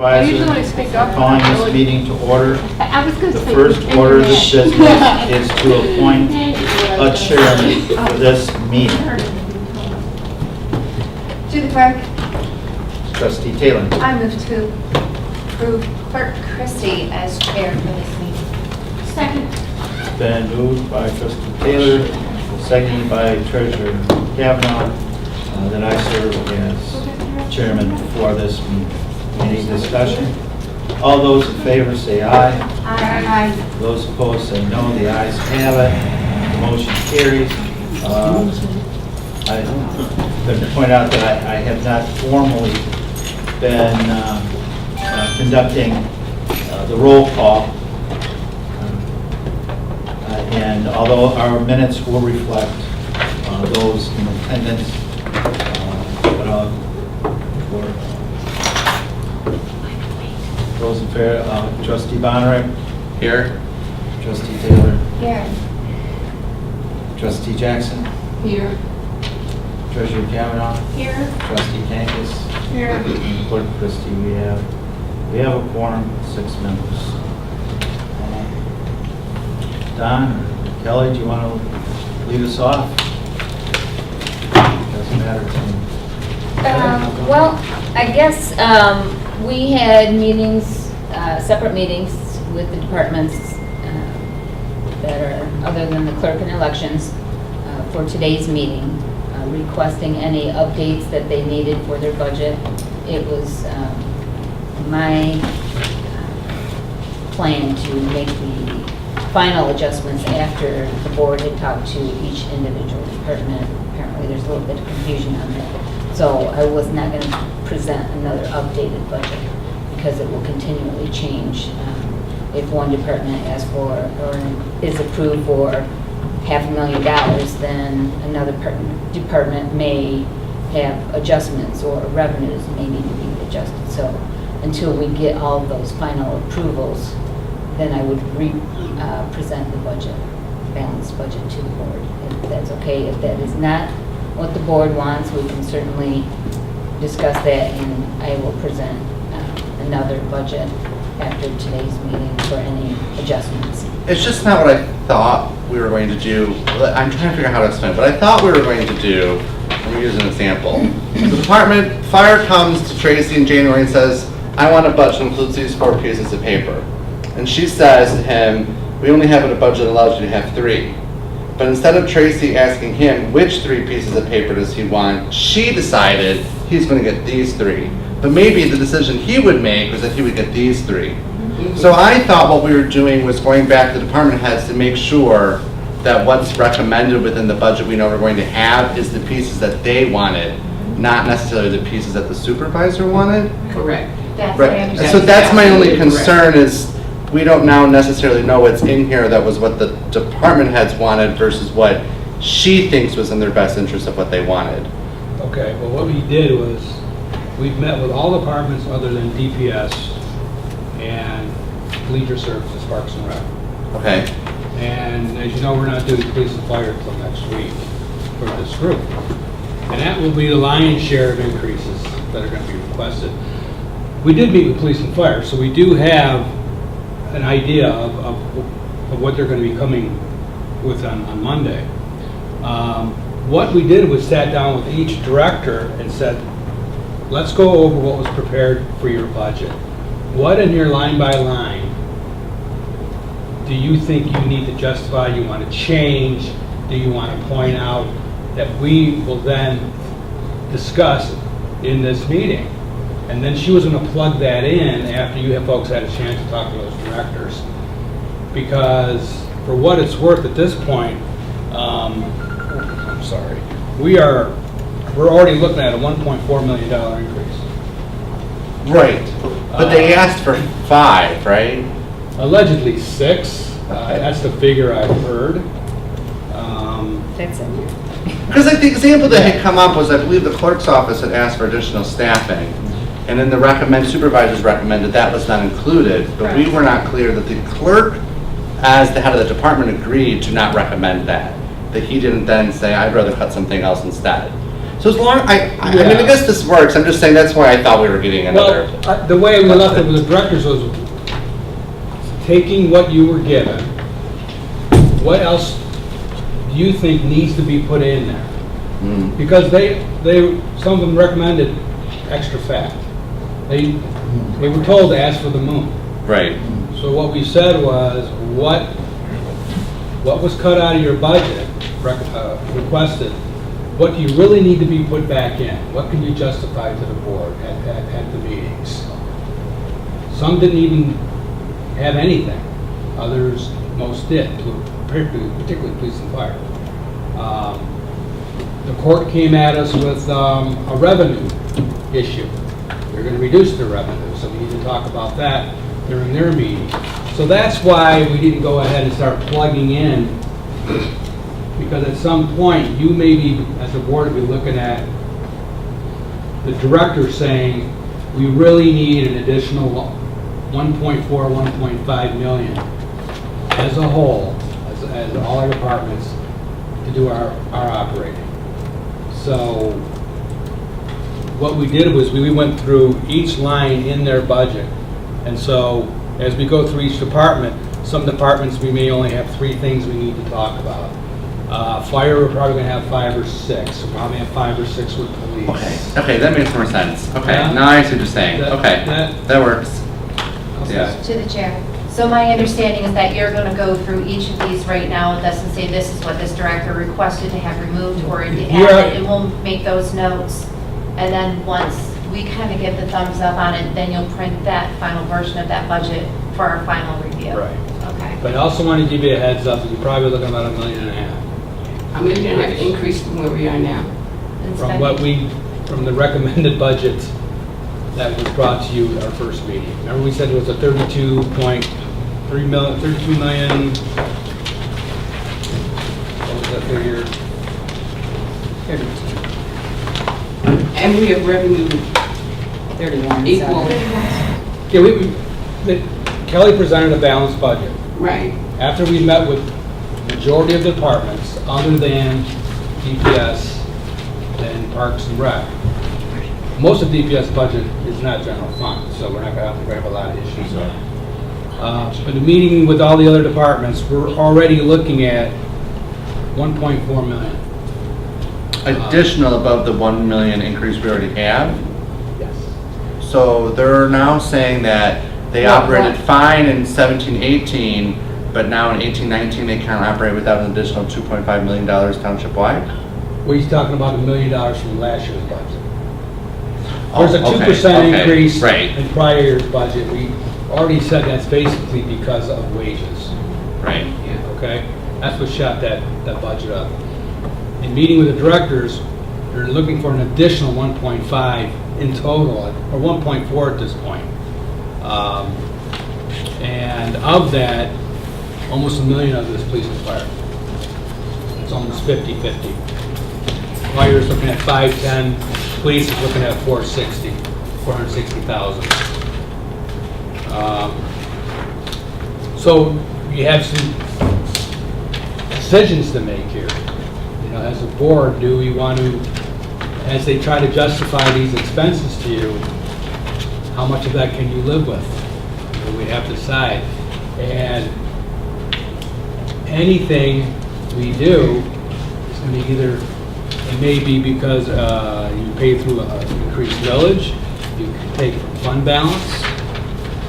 Supervisor. Usually when I speak up, Calling this meeting to order. I was going to The say. first order of business is to appoint a chairman for this meeting. To the clerk, Trustee Taylor. I move to approve Clerk Christie as chair for this meeting. Second. Been moved by Trustee Taylor, seconded by Treasurer Kavanaugh, that I serve as chairman for this meeting. Any discussion? All those in favor say aye. Aye. Those opposed say no. The ayes have it. The motion carries. I'm going to point out that I have not formally been conducting the roll call. And although our minutes will reflect those in attendance, those in favor, Trustee Bonner. Here. Trustee Taylor. Here. Trustee Jackson. Here. Treasurer Kavanaugh. Here. Trustee Kangas. Here. And Clerk Christie. We have a quorum, 6 members. Don or Kelly, do you want to lead us off? Doesn't matter to me. Well, I guess we had meetings, separate meetings with the departments that are other than the Clerk and Elections for today's meeting, requesting any updates that they needed for their budget. It was my plan to make the final adjustments after the board had talked to each individual department. Apparently there's a little bit of confusion on that. So I was not going to present another updated budget because it will continually change. If one department asks for or is approved for $500,000, then another department may have adjustments or revenues may need to be adjusted. So until we get all of those final approvals, then I would present the budget, balanced budget to the board, if that's okay. If that is not what the board wants, we can certainly discuss that, and I will present another budget after today's meeting for any adjustments. It's just not what I thought we were going to do. I'm trying to figure out how to explain it, but I thought we were going to do, let me use an example. The department, fire comes to Tracy in January and says, I want a budget that includes these 4 pieces of paper. And she says to him, we only have a budget that allows you to have 3. But instead of Tracy asking him which 3 pieces of paper does he want, she decided he's going to get these 3. But maybe the decision he would make was that he would get these 3. So I thought what we were doing was going back to the department heads to make sure that what's recommended within the budget we know we're going to have is the pieces that they wanted, not necessarily the pieces that the supervisor wanted. Correct. That's Right. So that's my only concern is we don't now necessarily know what's in here that was what the department heads wanted versus what she thinks was in their best interest of what they wanted. Okay, well, what we did was, we've met with all departments other than DPS and Leisure Services, Parks and Rec. Okay. And as you know, we're not doing police and fire until next week for this group. And that will be the lion's share of increases that are going to be requested. We did meet with police and fire, so we do have an idea of what they're going to be coming with on Monday. What we did was sat down with each director and said, let's go over what was prepared for your budget. What in your line by line do you think you need to justify, you want to change, do you want to point out that we will then discuss in this meeting? And then she was going to plug that in after you folks had a chance to talk to those directors. Because for what it's worth at this point, I'm sorry, we're already looking at a $1.4 million increase. Right. But they asked for 5, right? Allegedly 6. That's the figure I've heard. That's in there. Because like the example that had come up was, I believe the clerk's office had asked for additional staffing. And then the supervisors recommended that was not included, but we were not clear that the clerk, as the head of the department, agreed to not recommend that. That he didn't then say, I'd rather cut something else instead. So as long, I mean, Yeah. I guess this works, I'm just saying that's why I thought we were getting another. Well, the way we left it with the directors was taking what you were given, what else do you think needs to be put in there? Mm. Because some of them recommended extra fat. They were told to ask for the moon. Right. So what we said was, what was cut out of your budget, requested, what do you really need to be put back in? What can you justify to the board at the meetings? Some didn't even have anything. Others, most did, particularly police and fire. The court came at us with a revenue issue. They're going to reduce their revenue, so we need to talk about that during their meeting. So that's why we didn't go ahead and start plugging in, because at some point, you may be, as a board, be looking at the director saying, we really need an additional 1.4, 1.5 million as a whole, as all our departments, to do our operating. So what we did was we went through each line in their budget. And so as we go through each department, some departments we may only have 3 things we need to talk about. Fire, we're probably going to have 5 or 6. We'll probably have 5 or 6 with police. Okay, that makes more sense. Okay, Yeah. now I see what you're saying. That- Okay, that- that works. Okay. Yeah. To the chair. So my understanding is that you're going to go through each of these right now with us and say, this is what this director requested to have removed or to add Yeah. it, and we'll make those notes. And then once we kind of get the thumbs up on it, then you'll print that final version of that budget for our final review. Right. Okay. But I also want to give you a heads up that you're probably looking about $1.5 million. How many did it increase from where we are now? And From spending. from the recommended budget that was brought to you at our first meeting. Remember we said it was a 32 million, what was that figure? And we have revenue 31. equal, Yeah, Kelly presented a balanced budget. right? After we met with majority of departments, other than DPS and Parks and Rec, most of DPS budget is not general fund, so we're not going to have a lot of issues there. But the meeting with all the other departments, we're already looking at 1.4 million. Additional above the 1 million increase we already have. Yes. So they're now saying that they Yeah, operated right. fine in 17-18, but now in 18-19 they can't operate without an additional $2.5 million township-wide? Well, he's talking about $1 million from last year's budget. There's a Oh, 2% okay, increase right, in prior year's budget. We already said that's basically because of wages. right. Okay? That's what shot that budget up. In meeting with the directors, they're looking for an additional 1.5 in total, or 1.4 at this point. And of that, almost $1 million of it is police and fire. It's almost 50-50. Fire's looking at 510, police is looking at 460,000. So you have some decisions to make here. You know, as a board, do we want to, as they try to justify these expenses to you, how much of that can you live with? And we have to decide. And anything we do is going to be either, it may be because you pay through an increased millage, you can take from fund balance.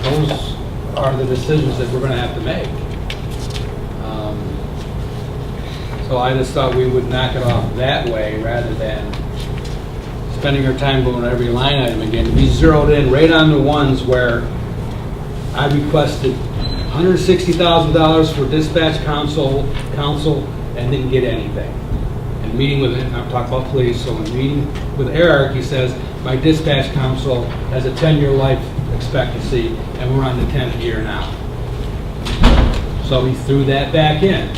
Those are the decisions that we're going to have to make. So I just thought we would knock it off that way rather than spending our time going to every line item again. We zeroed in right on the ones where I requested $160,000 for dispatch council, and didn't get anything. And meeting with, I'm talking about police, so in meeting with Eric, he says, my dispatch council has a 10-year life expectancy, and we're on the 10th year now. So he threw that back in.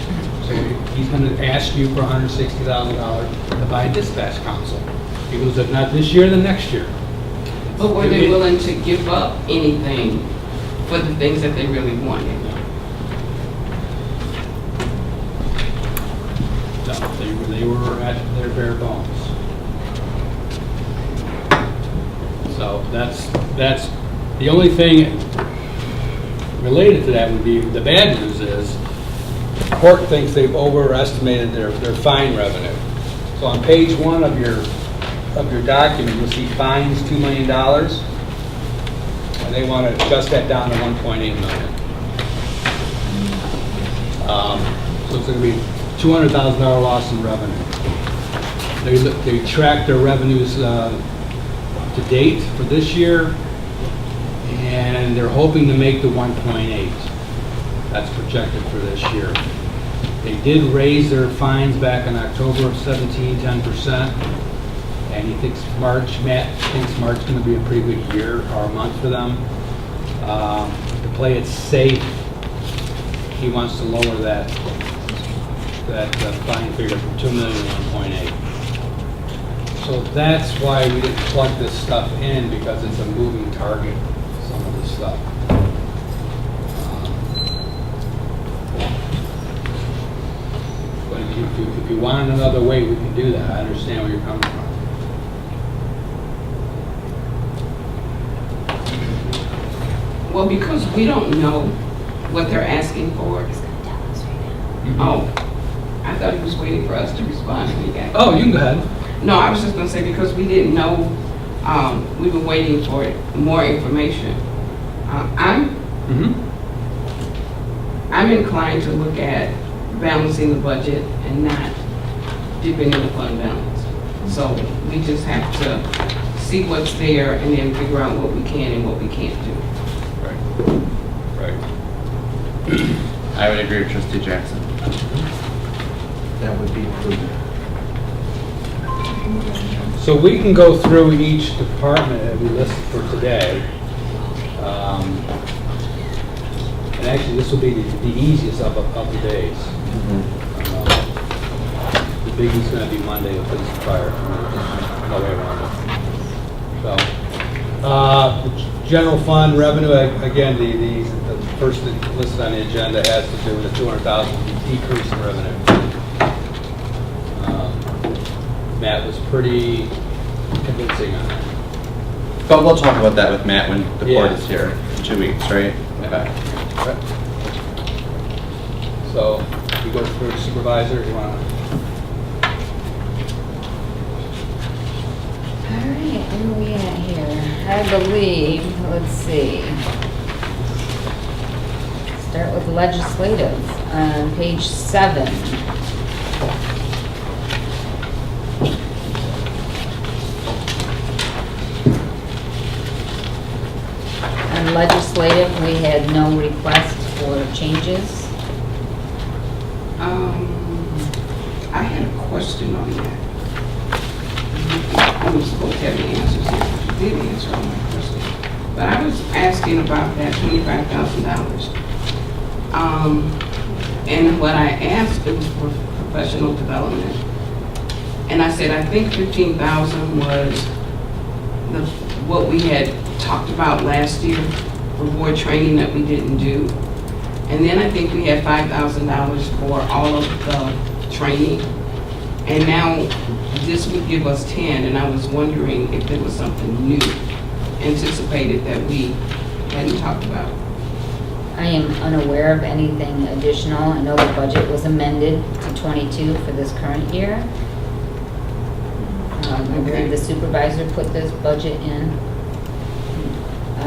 So he's going to ask you for $160,000 to buy a dispatch council. He goes, if not this year, then next year. But were they willing to give up anything for the things that they really wanted? No, they were at their bare bones. So that's, the only thing related to that would be, the bad news is, the court thinks they've overestimated their fine revenue. So on page 1 of your document, you'll see fines, $2 million, and they want to adjust that down to 1.8 million. So it's going to be $200,000 loss in revenue. They track their revenues to date for this year, and they're hoping to make the 1.8. That's projected for this year. They did raise their fines back in October of 17, 10%, and he thinks Matt thinks March is going to be a pretty good year or a month for them. To play it safe, he wants to lower that fine figure from 2 million to 1.8. So that's why we didn't plug this stuff in, because it's a moving target, some of this stuff. But if you want another way, we can do that. I understand where you're coming from. Well, because we don't know what they're asking for. Oh, I thought he was waiting for us to respond when he got. Oh, you can go ahead. No, I was just gonna say, because we didn't know, we were waiting for more information. I'm inclined to look at balancing the budget and not dipping in the fund balance. So we just have to see what's there and then figure out what we can and what we can't do. Right. I would agree with Trustee Jackson. That would be prudent. So we can go through each department that we listed for today. And actually, this will be the easiest of the days. The biggie's going to be Monday with police and fire. No way around it. So, the general fund revenue, again, the first thing listed on the agenda has to do with the $200,000 decrease in revenue. Matt was pretty convincing on that. But we'll talk about that with Matt when the board Yeah. is here in 2 weeks, right? Okay. So, you go through the supervisor, you want to? All right, where are we at here? I believe, let's see. Start with legislative on page 7. On legislative, we had no request for changes. I had a question on that. I was supposed to have the answers here, but you did answer all my questions. But I was asking about that $25,000. And what I asked, it was for professional development. And I said, I think 15,000 was what we had talked about last year for board training that we didn't do. And then I think we had $5,000 for all of the training. And now this would give us 10, and I was wondering if there was something new anticipated that we hadn't talked about. I am unaware of anything additional. I know the budget was amended to 22 for this current year. I believe the supervisor put this budget in.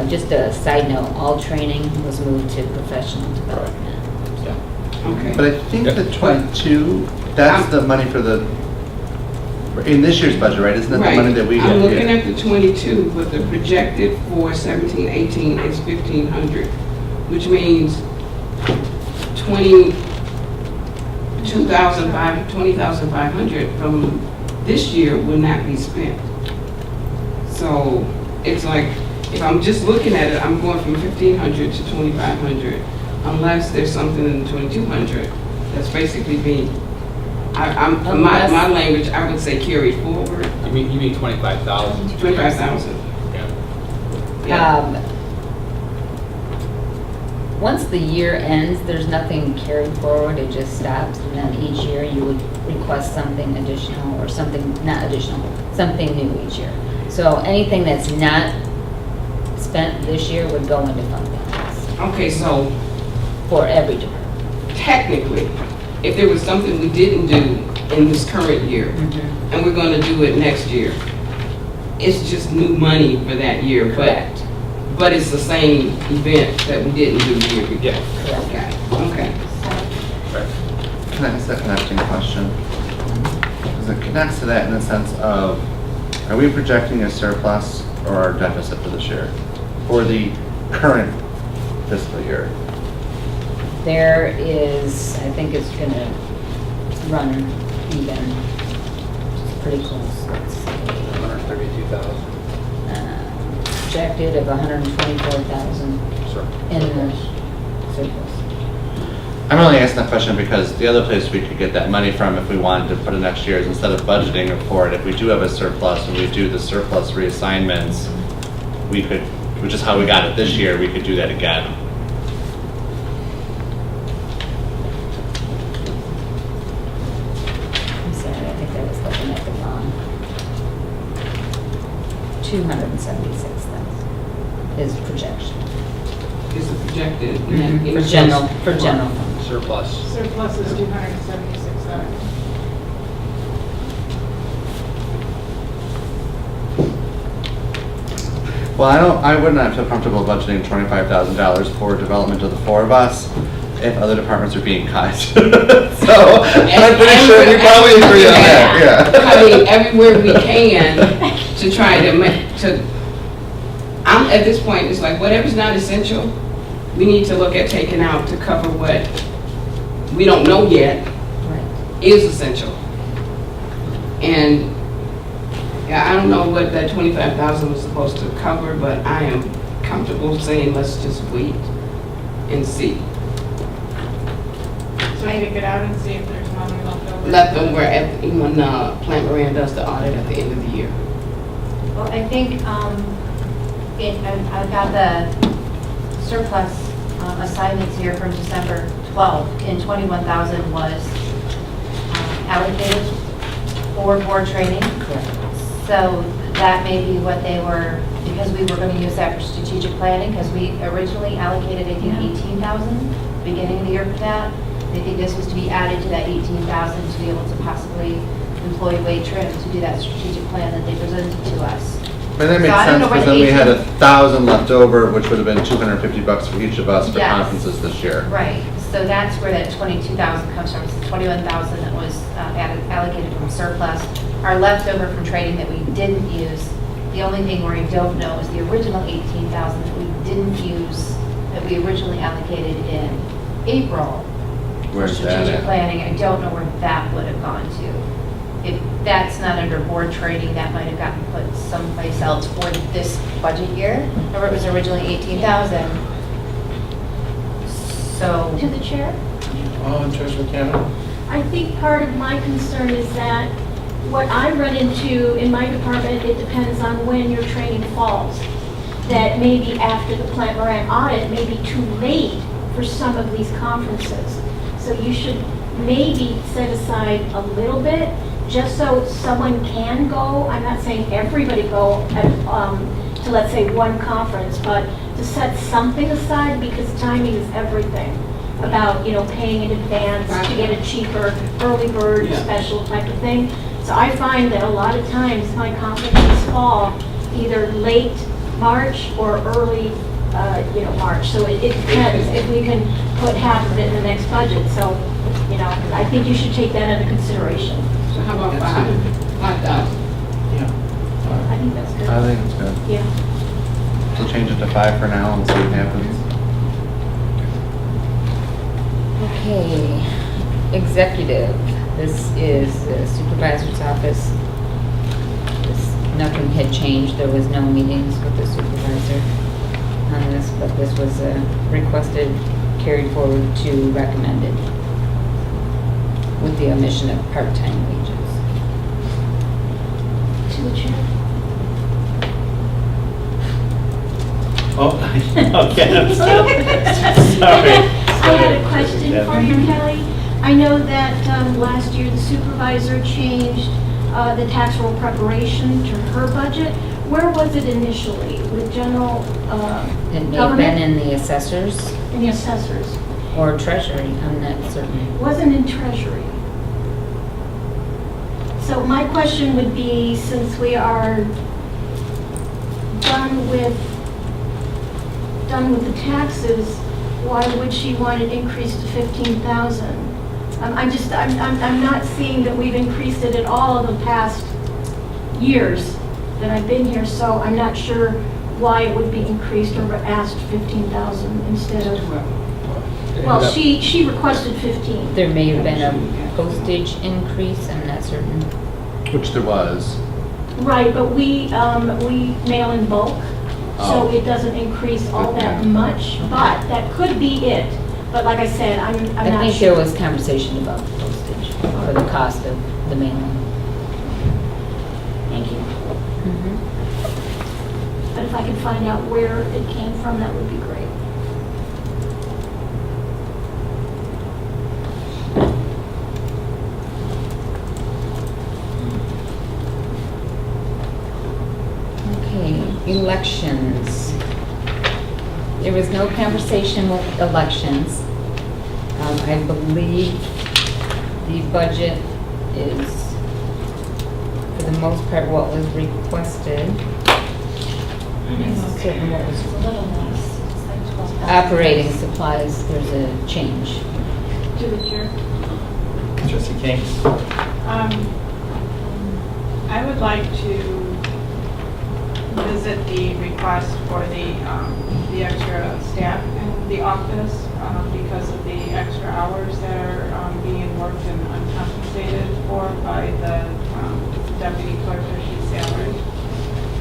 Just a side note, all training was moved to professional development. Okay. But I think the 22, that's the money for the, in this year's budget, right? Isn't that the money that we get? I'm looking at the 22, but the projected for 17, 18 is 1,500, which means 20,500 from this year will not be spent. So it's like, if I'm just looking at it, I'm going from 1,500 to 2,500, unless there's something in the 2,200 that's basically being, my language, I would say carried forward. You mean 25,000? 25,000. Yeah. Once the year ends, there's nothing carried forward, it just stops, and then each year you would request something additional or something, not additional, something new each year. So anything that's not spent this year would go into fund balance Okay, so for every department. technically, if there was something we didn't do in this current year, and we're gonna do it next year, it's just new money for that year, Correct. but it's the same event that we didn't do the year before. Yeah. Okay. Can I ask a connecting question? Because it connects to that in the sense of, are we projecting a surplus or a deficit for this year? For the current fiscal year? There is, I think it's gonna run even, it's pretty close, let's see. 132,000. Projected of 124,000 in the surplus. I'm only asking that question because the other place we could get that money from if we wanted to put it next year is instead of budgeting for it, if we do have a surplus and we do the surplus reassignments, we could, which is how we got it this year, we could do that again. I'm sorry, I think I was looking at the wrong. 276,000 is projection. Is it projected? For general fund. Surplus. Surplus is 276,000. Well, I would not feel comfortable budgeting $25,000 for development of the four of us if other departments are being cut. So, I'm pretty sure we probably agree on that, yeah. I mean, everywhere we can to try to I'm, at this point, it's like, whatever's not essential, we need to look at taking out to cover what we don't know yet Right. is essential. And, yeah, I don't know what that 25,000 was supposed to cover, but I am comfortable saying, let's just wait and see. So take it out and see if there's money left over. Left over when Plant Moran does the audit at the end of the year. Well, I think, I've got the surplus assignments here from December 12th, and 21,000 was allocated for board training. Correct. So that may be what they were, because we were going to use that for strategic planning, because we originally allocated, I think, 18,000 beginning of the year for that. They think this was to be added to that 18,000 to be able to possibly employ Wade Trim to do that strategic plan that they presented to us. And that So makes I don't sense know where because the then we had 18 1,000 left over, which would have been $250 for each of us for Yes. conferences this year. Right, so that's where that 22,000 comes from. It's 21,000 that was allocated from surplus. Our leftover from trading that we didn't use, the only thing where I don't know is the original 18,000 that we didn't use, that we originally allocated in April. Where's For that strategic at? planning, I don't know where that would have gone to. If that's not under board training, that might have gotten put someplace else for this budget year. Remember, it was originally 18,000. So. To the chair, Oh, Treasurer Kavanaugh? I think part of my concern is that what I run into in my department, it depends on when your training falls. That maybe after the Plant Moran audit, may be too late for some of these conferences. So you should maybe set aside a little bit, just so someone can go. I'm not saying everybody go to, let's say, one conference, but to set something aside, because timing is everything. About, paying in advance to get a cheaper early bird Yeah. special type of thing. So I find that a lot of times my conferences fall either late March or early, March. So it depends if we can put half of it in the next budget. So, I think you should take that into consideration. So how about 5,000? I think that's good. I think it's good. Yeah. So change it to 5 for now and see what happens. Okay, executive, this is the supervisor's office. Nothing had changed, there was no meetings with the supervisor on this, but this was requested, carried forward to recommended with the omission of part-time wages. To the chair. Oh, okay, I'm sorry. I had a question for you, Kelly. I know that last year the supervisor changed the tax roll preparation to her budget. Where was it initially? With general It may have been government in the assessors and the assessors? or treasury, I'm not certain. It wasn't in treasury. So my question would be, since we are done with the taxes, why would she want it increased to 15,000? I'm not seeing that we've increased it at all in the past years that I've been here, so I'm not sure why it would be increased or asked 15,000 instead of, well, she requested 15. There may have been a postage increase, I'm not certain. Which there was. Right, but we mail in bulk, so Oh. it doesn't increase all that much, but that could be it. But like I said, I'm I not think there sure. was conversation about the postage or the cost of the mailing. Thank you. But if I could find out where it came from, that would be great. Okay, elections. There was no conversation with elections. I believe the budget is, for the most part, what was requested. I'm not certain what was It's a little less. It's like 12,000. operating supplies, there's a change. To the chair. Trustee King? I would like to visit the request for the extra staff in the office because of the extra hours that are being worked and uncompensated for by the deputy clerk as she's salaried.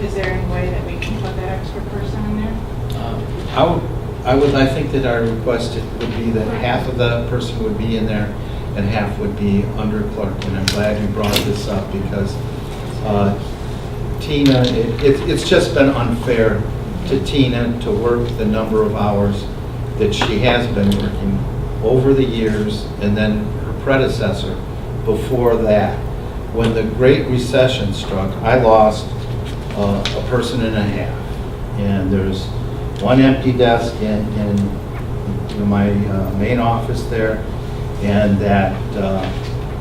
Is there any way that we can put that extra person in there? I think that our request would be that half of the person would be in there and half would be under clerk. And I'm glad you brought this up because Tina, it's just been unfair to Tina to work the number of hours that she has been working over the years, and then her predecessor before that. When the Great Recession struck, I lost a person and a half. And there's one empty desk in my main office there, and that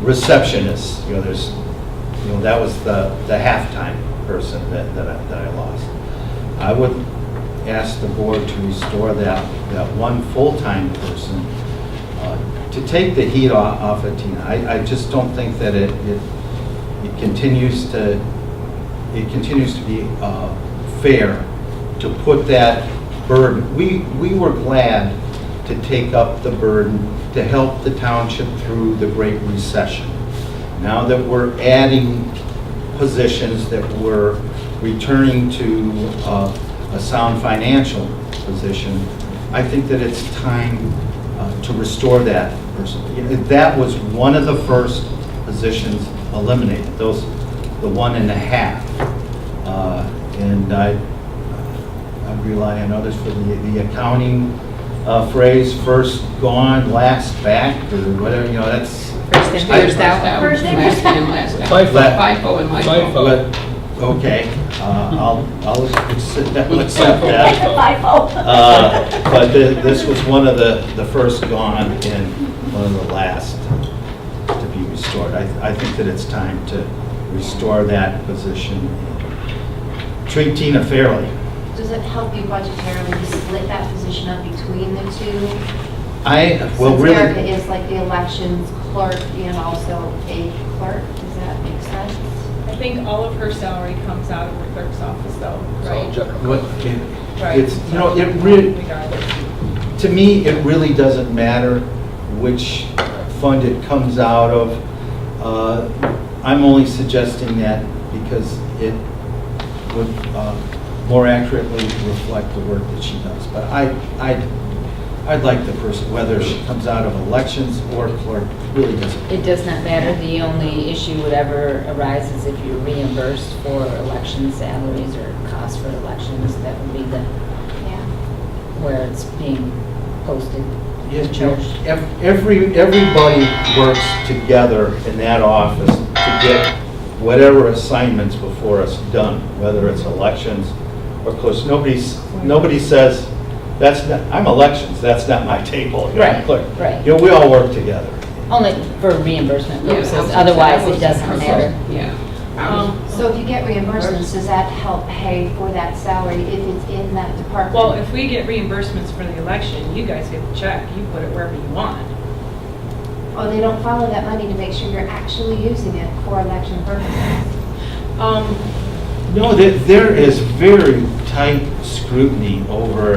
receptionist, that was the halftime person that I lost. I would ask the board to restore that one full-time person to take the heat off of Tina. I just don't think that it continues to be fair to put that burden. We were glad to take up the burden to help the township through the Great Recession. Now that we're adding positions, that we're returning to a sound financial position, I think that it's time to restore that person. That was one of the first positions eliminated, the 1.5. And I rely on others for the accounting phrase, first gone, last back, or whatever, that's. First in, first out. First in, Last in, last out. FIFO. FIFO and LIFO. FIFO. But, okay, I'll accept that. But this was one of the first gone and one of the last to be restored. I think that it's time to restore that position. Treat Tina fairly. Does it help you budgetarily to split that position up between the two? Well, Since really. Erica is like the elections clerk and also a clerk, does that make sense? I think all of her salary comes out of the clerk's office though, It's all right? general. Right. It's, it really, Regardless. to me, it really doesn't matter which fund it comes out of. I'm only suggesting that because it would more accurately reflect the work that she does. But I'd like the person, whether she comes out of elections or clerk, really doesn't. It does not matter. The only issue would ever arise is if you're reimbursed for election salaries or costs for elections. That would be Yeah. where it's being posted. Everybody works together in that office to get whatever assignments before us done, whether it's elections or close. Nobody says, that's not, I'm elections, that's not my table. You know, I'm Right, clerk. right. You know, we all work together. Only for reimbursement Yeah, purposes, otherwise it doesn't matter. Yeah. So if you get reimbursements, does that help pay for that salary if it's in that department? Well, if we get reimbursements for the election, you guys get the check, you put it wherever you want. Oh, they don't follow that money to make sure you're actually using it for election purposes? No, there is very tight scrutiny over,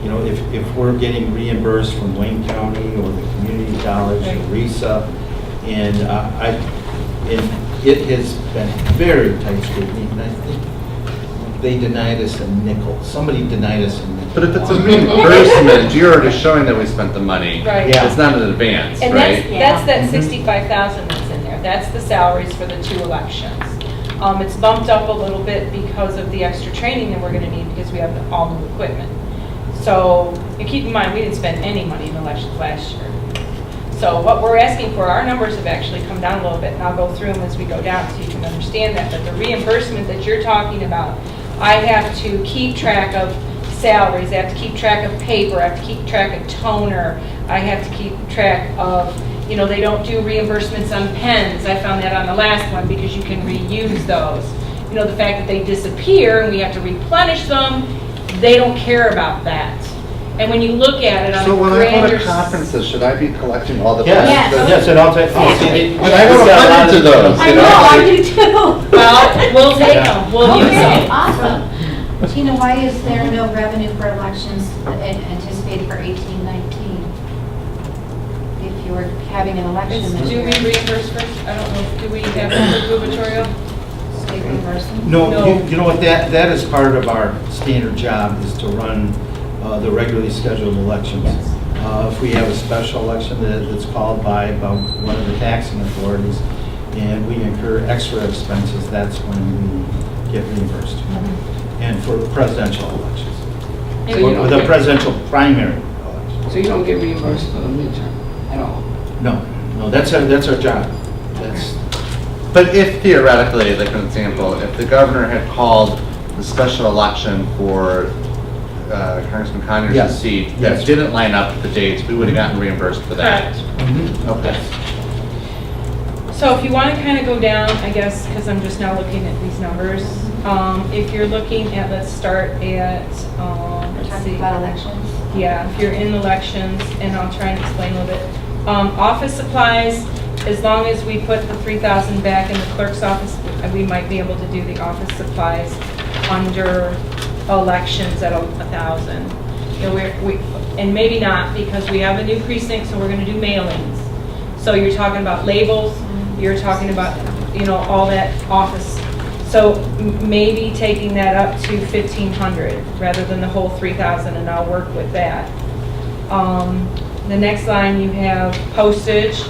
you know, if we're getting reimbursed from Wayne County or the community college or Right. RISA, and it has been very tight scrutiny, and I think they denied us a nickel. Somebody denied us a nickel. But if it's a reimbursement, you're already showing that we spent the money. Right. Yeah. It's not an advance, And right? that's that 65,000 that's in there. That's the salaries for the 2 elections. It's bumped up a little bit because of the extra training that we're gonna need because we have all new equipment. So, and keep in mind, we didn't spend any money in elections last year. So what we're asking for, our numbers have actually come down a little bit, and I'll go through them as we go down so you can understand that. But the reimbursement that you're talking about, I have to keep track of salaries, I have to keep track of paper, I have to keep track of toner, I have to keep track of, you know, they don't do reimbursements on pens. I found that on the last one because you can reuse those. You know, the fact that they disappear and we have to replenish them, they don't care about that. And when you look at it on So a when I go grander... to conferences, should I be collecting all the? Yes, yes, and I'll take, When I go to hundreds of those, I you know, I know? do too. Well, we'll take them, we'll use Okay, them. awesome. Tina, why is there no revenue for elections anticipated for 18-19? If you're having an election this Do year? we reimburse first? I don't know, do we have a gubernatorial? State reimbursement? no, No. you know what, that is part of our standard job, is to run the regularly scheduled elections. If we have a special election that's called by one of the taxing authorities, and we incur extra expenses, that's when we get reimbursed. And for presidential elections, So you or don't the get- presidential primary election. So you don't get reimbursed for the midterm at all? No, that's our job. That's, But if theoretically, like an example, if the governor had called the special election for Congressman Conyers' Yes. seat Yes. that didn't line up with the dates, we would have gotten reimbursed for that. Correct. Okay. So if you want to kind of go down, I guess, because I'm just now looking at these numbers. If you're looking at, let's start at, We're let's talking see. about elections? Yeah, if you're in elections, and I'll try and explain a little bit. Office supplies, as long as we put the 3,000 back in the clerk's office, we might be able to do the office supplies under elections at 1,000. You know, and maybe not, because we have a new precinct, so we're gonna do mailings. So you're talking about labels, you're talking about, you know, all that office. So maybe taking that up to 1,500 rather than the whole 3,000, and I'll work with that. The next line, you have postage,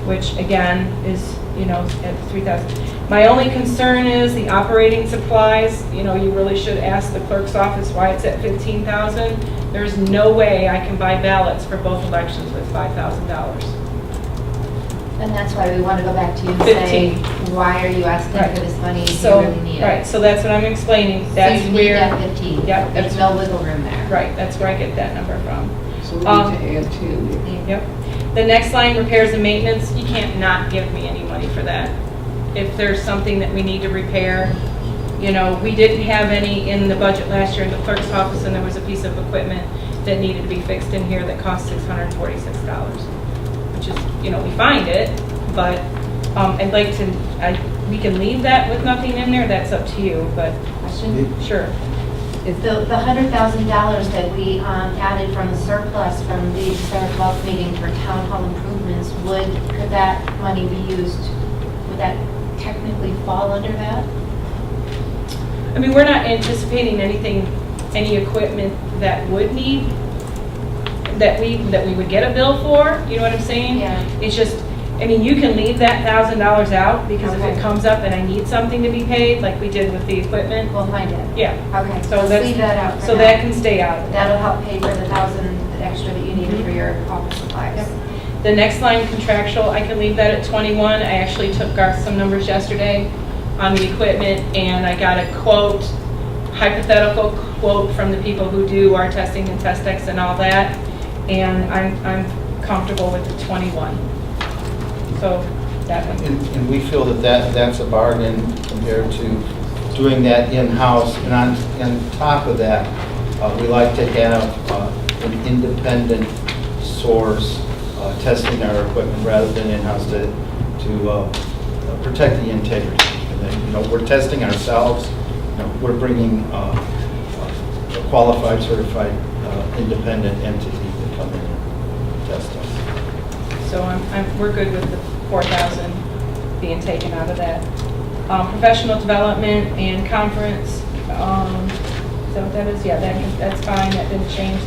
which again is, you know, at 3,000. My only concern is the operating supplies. You know, you really should ask the clerk's office why it's at 15,000. There's no way I can buy ballots for both elections with $5,000. And that's why we want to go back to you and say, why are you asking Right. for this money if you So, really need it? right, so that's what I'm explaining. So That's you need where, that 15. Yep, There's that's- no wiggle room there. right, that's where I get that number from. So we need to add to. Yep. The next line, repairs and maintenance, you can't not give me any money for that. If there's something that we need to repair, you know, we didn't have any in the budget last year in the clerk's office, and there was a piece of equipment that needed to be fixed in here that cost $646, which is, you know, we find it, but I'd like to, we can leave that with nothing in there, that's up to you, but Question? sure. The $100,000 that we added from the surplus from the December 12th meeting for town hall improvements, could that money be used, would that technically fall under that? I mean, we're not anticipating anything, any equipment that would need, that we would get a bill for, you know what I'm saying? Yeah. It's just, I mean, you can leave that $1,000 out, because if Okay. it comes up and I need something to be paid, like we did with the equipment, We'll find it. yeah. Okay, So let's that's- leave that out for So now. that can stay out. That'll help pay for the 1,000 extra that you needed for your office supplies. Yep. The next line, contractual, I can leave that at 21. I actually took Garth some numbers yesterday on the equipment, and I got a quote, hypothetical quote from the people who do our testing and test decks and all that, and I'm comfortable with the 21. So that one. And we feel that's a bargain compared to doing that in-house. And on top of that, we like to have an independent source testing our equipment rather than in-house to protect the integrity. And then, we're testing ourselves. We're bringing a qualified, certified, independent entity to come in and test us. So we're good with the 4,000 being taken out of that. Professional development and conference, is that what that is? Yeah, that's fine, that didn't change.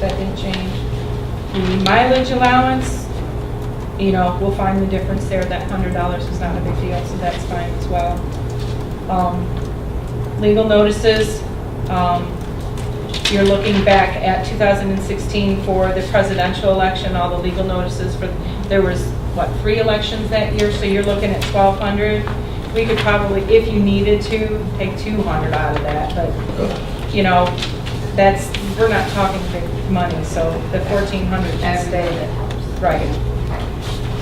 The mileage allowance, we'll find the difference there. That $100 is not a big deal, so that's fine as well. Legal notices, you're looking back at 2016 for the presidential election, all the legal notices there was, 3 elections that year, so you're looking at 1,200. We could probably, if you needed to, take 200 out of that, but, we're not talking big money, so the 1,400 can stay. Right.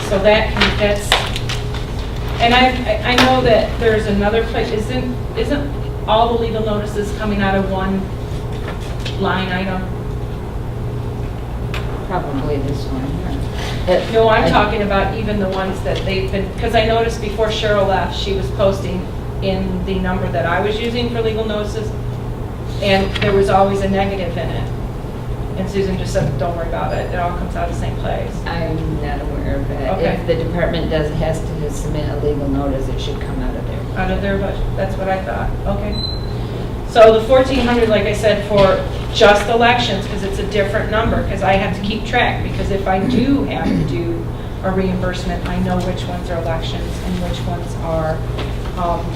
So that's, and I know that there's another place, isn't all the legal notices coming out of one line item? Probably this one here. No, I'm talking about even the ones that they've been, because I noticed before Cheryl left, she was posting in the number that I was using for legal notices, and there was always a negative in it. And Susan just said, don't worry about it, it all comes out of the same place. I'm not aware of that. Okay. If the department has to submit a legal notice, it should come out of there. Out of their budget, that's what I thought, okay. So the 1,400, like I said, for just elections, because it's a different number, because I have to keep track, because if I do have to do a reimbursement, I know which ones are elections and which ones are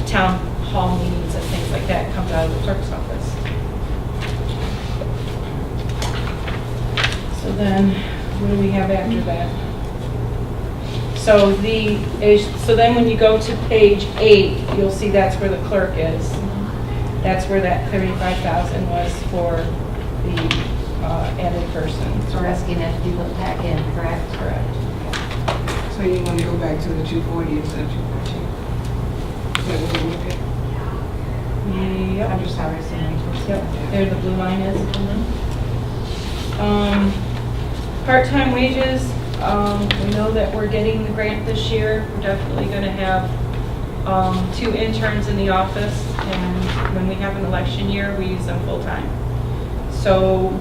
town hall meetings and things like that. It comes out of the clerk's office. So then, what do we have after that? So then when you go to page 8, you'll see that's where the clerk is. That's where that 35,000 was for the added person. So we're asking that to be put back in, correct? Correct. So you want to go back to the 240 instead of 214? Is that what we're looking at? Yep. I'm just sorry, Yep, there the blue line is. Part-time wages, we know that we're getting the grant this year. We're definitely going to have 2 interns in the office, and when we have an election year, we use them full-time. So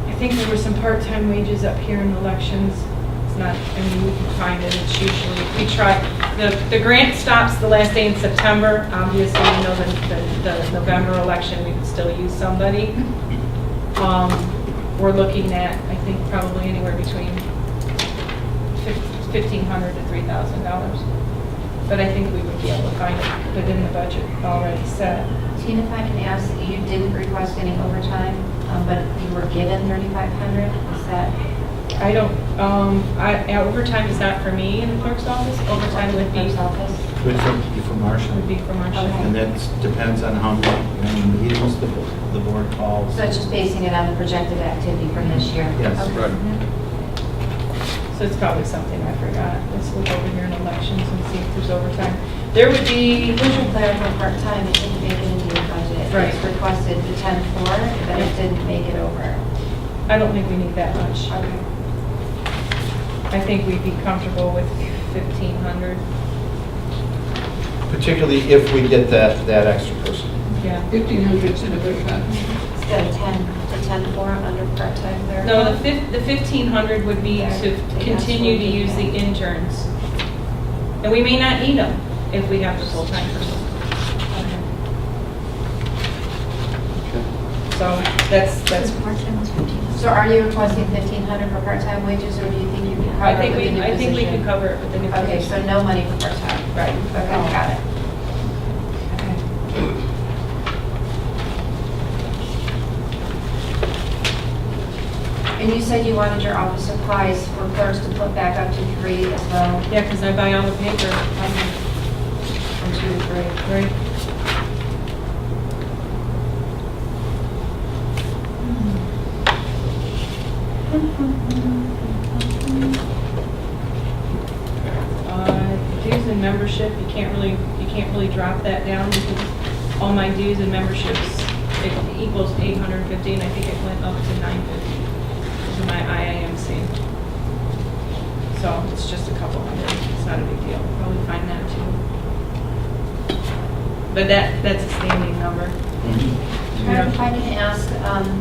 I think there were some part-time wages up here in elections. It's not, we can find it, it's usually, we try, the grant stops the last day in September. Obviously, the November election, we could still use somebody. We're looking at, I think, probably anywhere between $1,500 to $3,000. But I think we would be able to find it within the budget already set. Tina, if I can ask, you didn't request any overtime, but you were given 3,500, is that? I don't, overtime is not for me in the clerk's office. Overtime would be, Clerk's office? Would be for Marcia. would be for Marcia. Okay. And that depends on how many meetings the board calls. So it's just basing it on the projected activity from this year? Yes. Okay. Right. So it's probably something I forgot. Let's look over here in elections and see if there's overtime. There would be, Visual clerical part-time, it didn't make it into your budget. Right. It's requested the 10-4, but it didn't make it over. I don't think we need that much. Okay. I think we'd be comfortable with 1,500. Particularly if we get that extra person. Yeah. 1,500 instead of 35. Instead of 10-4 under part-time clerical? No, the 1,500 would be to continue to use the interns. And we may not need them if we have the full-time person. So that's, So are you requesting 1,500 for part-time wages, or do you think you can I cover it think with the new we, I think we position? could cover it with the new Okay, position. so no money for part-time? Right. Okay, got it. Okay. And you said you wanted your office supplies for clerks to put back up to 3 as well, Yeah, because I buy all the paper. from 2 to 3. Right. Dues and membership, you can't really drop that down because all my dues and memberships, it equals 850, and I think it went up to 950 because of my IAMC. So it's just a couple hundred, it's not a big deal, probably find that too. But that's a standing number. Karen, if I can ask,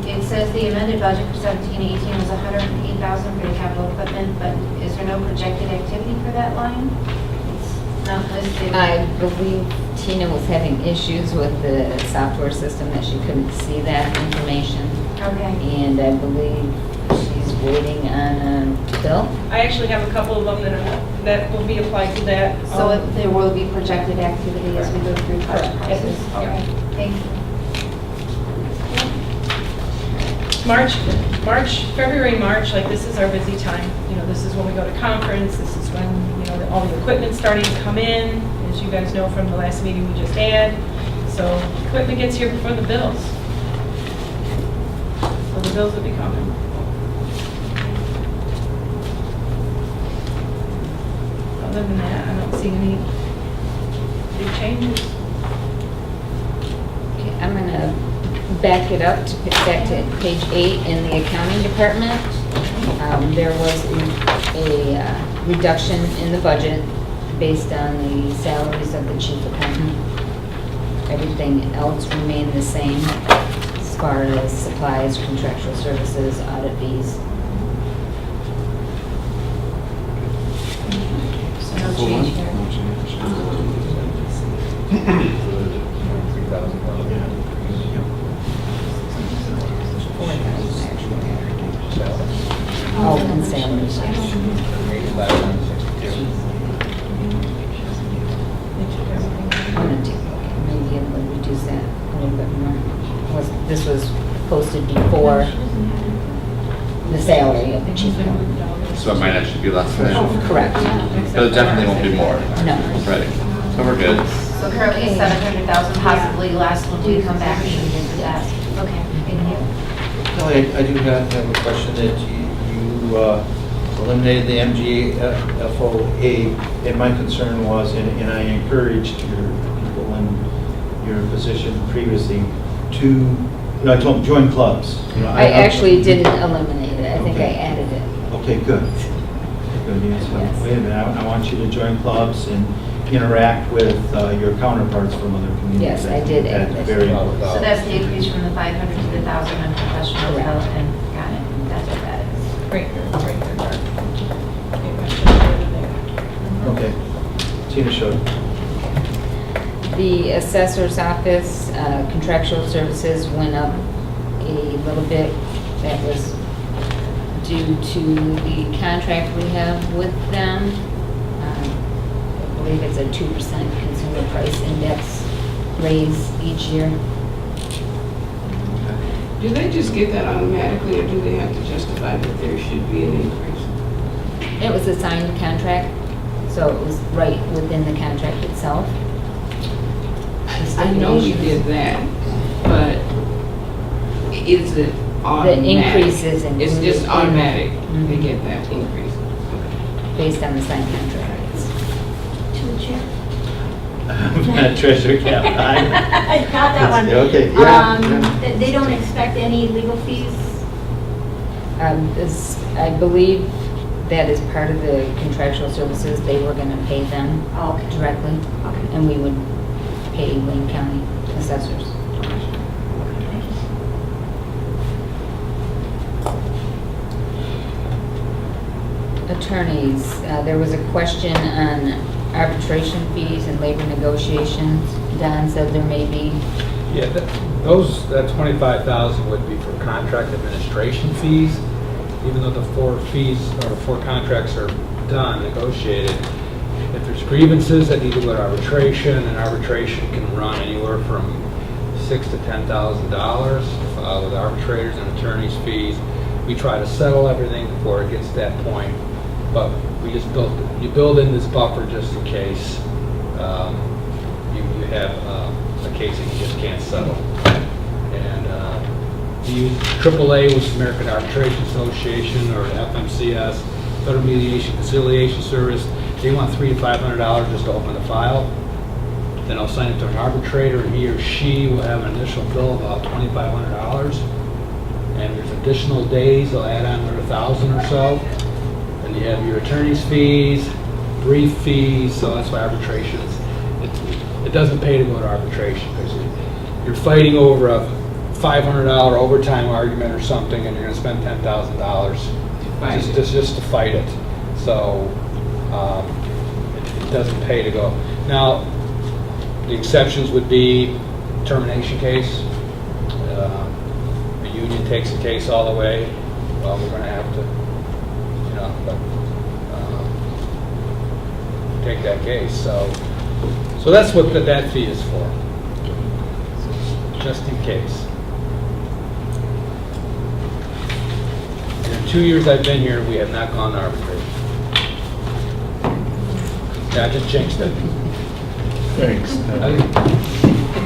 it says the amended budget for 17-18 was $108,000 for the capital equipment, but is there no projected activity for that line? It's not listed. I believe Tina was having issues with the software system that she couldn't see that information. Okay. And I believe she's waiting on a bill. I actually have a couple of them that will be applied to that. So there will be projected activity as we go through the budget Correct. process? Okay, thank you. February, March, like this is our busy time. You know, this is when we go to conference, this is when, you know, all the equipment's starting to come in, as you guys know from the last meeting we just had. So equipment gets here before the bills. So the bills will be coming. Other than that, I don't see any big changes. Okay, I'm gonna back it up to back to page 8 in the accounting department. There was a reduction in the budget based on the salaries of the chief accountant. Everything else remained the same as far as supplies, contractual services, audit fees. So no change here. Oh, and salaries. I'm gonna take, maybe I'm gonna reduce that a little bit more. This was posted before the salary of the chief accountant. So it might actually be less than that. Correct. But it definitely won't be more. No. Right. So we're good. So currently 700,000, possibly less, will do come back and into that. Okay, thank you. Kelly, I do have a question that you eliminated the MGFOA, and my concern was, and I encouraged your people in your position previously to, you know, I told them, join clubs. You know, I actually didn't eliminate it. I think I Okay. added it. Okay, good. Good, yes. Yes. Wait a minute, I want you to join clubs and interact with your counterparts from other communities. Yes, I did add That's that. very important. So that's the increase from the 500 to the 1,000 on professional Correct. development. Got it. That's what that is. Right there, right there, Mark. Okay. Tina showed. The assessor's office, contractual services went up a little bit. That was due to the contract we have with them. I believe it's a 2% consumer price index raise each year. Do they just get that automatically, or do they have to justify that there should be an increase? It was a signed contract, so it was right within the contract itself. The I know we stipulations- did that, but is it automatic? The increase is included. It's just automatic, they Mhm. get that increase. Based on the signed contracts. To the chair. Treasurer cap. I got that one. Okay, yeah. They don't expect any legal fees? I believe that is part of the contractual services. They were gonna pay them Oh, okay. directly, Okay. and we would pay Wayne County assessors. Attorneys, there was a question on arbitration fees and labor negotiations. Don said there may be, Yeah, that 25,000 would be for contract administration fees, even though the 4 fees or 4 contracts are done, negotiated. If there's grievances that need to go to arbitration, and arbitration can run anywhere from $6,000 to $10,000 with arbitrators and attorneys' fees. We try to settle everything before it gets to that point, but we just you build in this buffer just in case you have a case that you just can't settle. And you use AAA, which is American Arbitration Association, or FMCS, Federal Mediation Conciliation Service. They want $300 to $500 just to open the file. Then I'll sign it to an arbitrator, and he or she will have an initial bill of about $2,500. And there's additional days, they'll add on another 1,000 or so. And you have your attorney's fees, brief fees, so that's why arbitration is, it doesn't pay to go to arbitration, because you're fighting over a $500 overtime argument or something, and you're gonna spend $10,000 just to fight it. So, it doesn't pay to go. Now, the exceptions would be termination case. The union takes the case all the way. Well, we're going to have to, take that case. So that's what that fee is for, just in case. In the 2 years I've been here, we have not gone to arbitration. Yeah, I just jinxed it. Thanks.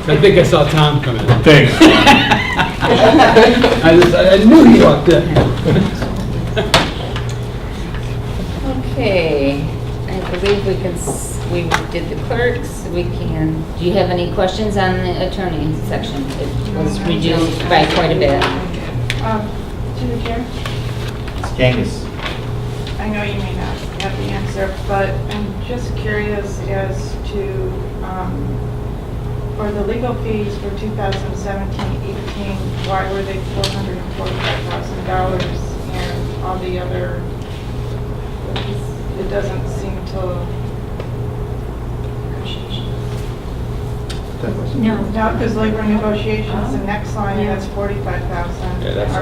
I think I saw Tom come in. Thanks. I knew he walked in. Okay, I believe we did the clerks, do you have any questions on the attorney section? It was reduced by quite a bit. To the chair, Ms. Kangas. I know you may not have the answer, but I'm just curious as to, for the legal fees for 2017-18, why were they $445,000 and all the other, it doesn't seem to. No. No, because labor negotiations, the next line, that's $45,000. Yeah, that's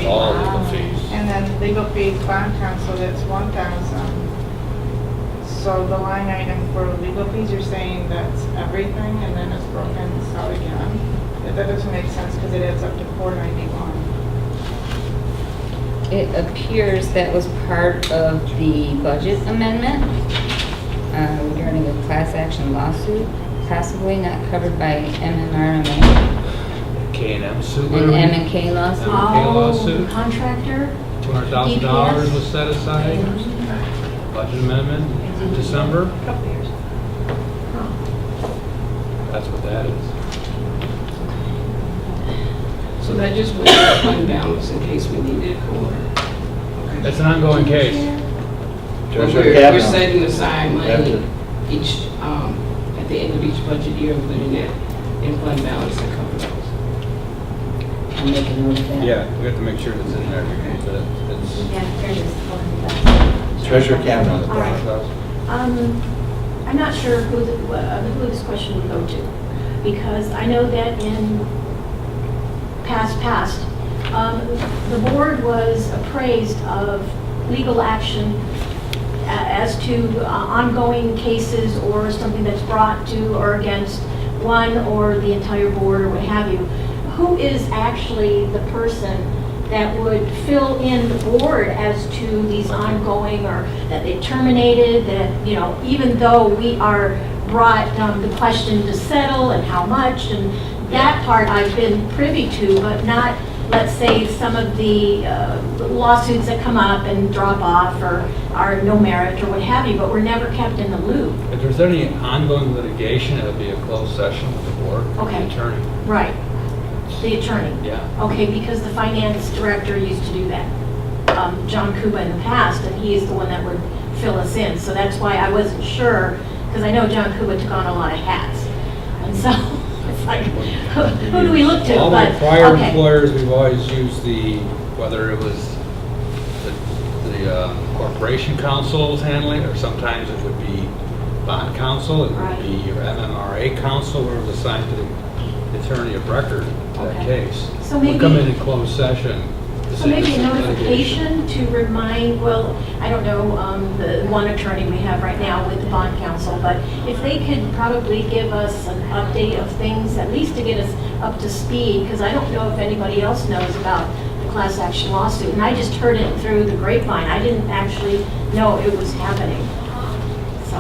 all legal fees. And then legal fees, bond counsel, that's $1,000. So the line item for legal fees, you're saying that's everything, and then it's broken out again? That doesn't make sense, because it adds up to $491. It appears that was part of the budget amendment regarding a class action lawsuit, possibly not covered by MMRMA. K&M suit. An M&K lawsuit. lawsuit. Contractor? $200,000 was set aside. Budget amendment in December. Couple years. That's what that is. So that just went to fund balance in case we needed more. That's an ongoing case. Treasurer We're Kavanaugh. setting aside money After- each, at the end of each budget year, putting that in fund balance to cover those. I'll make a note of that. Yeah, we have to make sure it's in there because it's. Yeah, there it is. Treasurer Kavanaugh. All right. I'm not sure who this question would go to, because I know that in past, the board was appraised of legal action as to ongoing cases or something that's brought to or against one or the entire board or what have you. Who is actually the person that would fill in the board as to these ongoing, or that they terminated, that, even though we are brought the question to settle and how much, and that part I've been privy to, but not, let's say, some of the lawsuits that come up and drop off or are no merit or what have you, but we're never kept in the loop. If there's any ongoing litigation, it'll be a closed session with the board, Okay. the attorney. Right. The attorney. Yeah. Okay, because the finance director used to do that, John Kuba in the past, and he is the one that would fill us in. So that's why I wasn't sure, because I know John Kuba took on a lot of hats. And so it's like, who do we look to? All my But, prior okay. employers, we've always used whether it was the corporation counsel was handling it, or sometimes it would be bond counsel, it Right. would be your MMRA counsel, or it was assigned to the attorney of record in that Okay. case. So We come maybe- in closed session. to So see maybe this a litigation. notification to remind, well, I don't know, the one attorney we have right now with the bond counsel, but if they could probably give us an update of things, at least to get us up to speed, because I don't know if anybody else knows about the class action lawsuit, and I just heard it through the grapevine. I didn't actually know it was happening. So,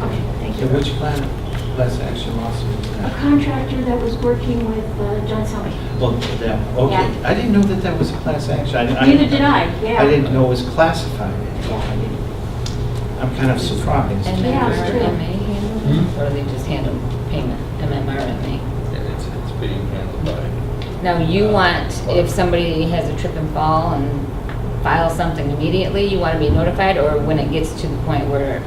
okay, thank you. Which class action lawsuit is A that? contractor that was working with John Selmy. Well, okay, Yeah. I didn't know that that was a class action. Neither did I, yeah. I didn't know it was classified. Yeah. I'm kind of surprised. And Yeah, then it's true. MMRMA handle, or they just handle payment, MMRMA? And it's being handled by. Now, you want, if somebody has a trip and fall and files something immediately, you want to be notified, or when it gets to the point where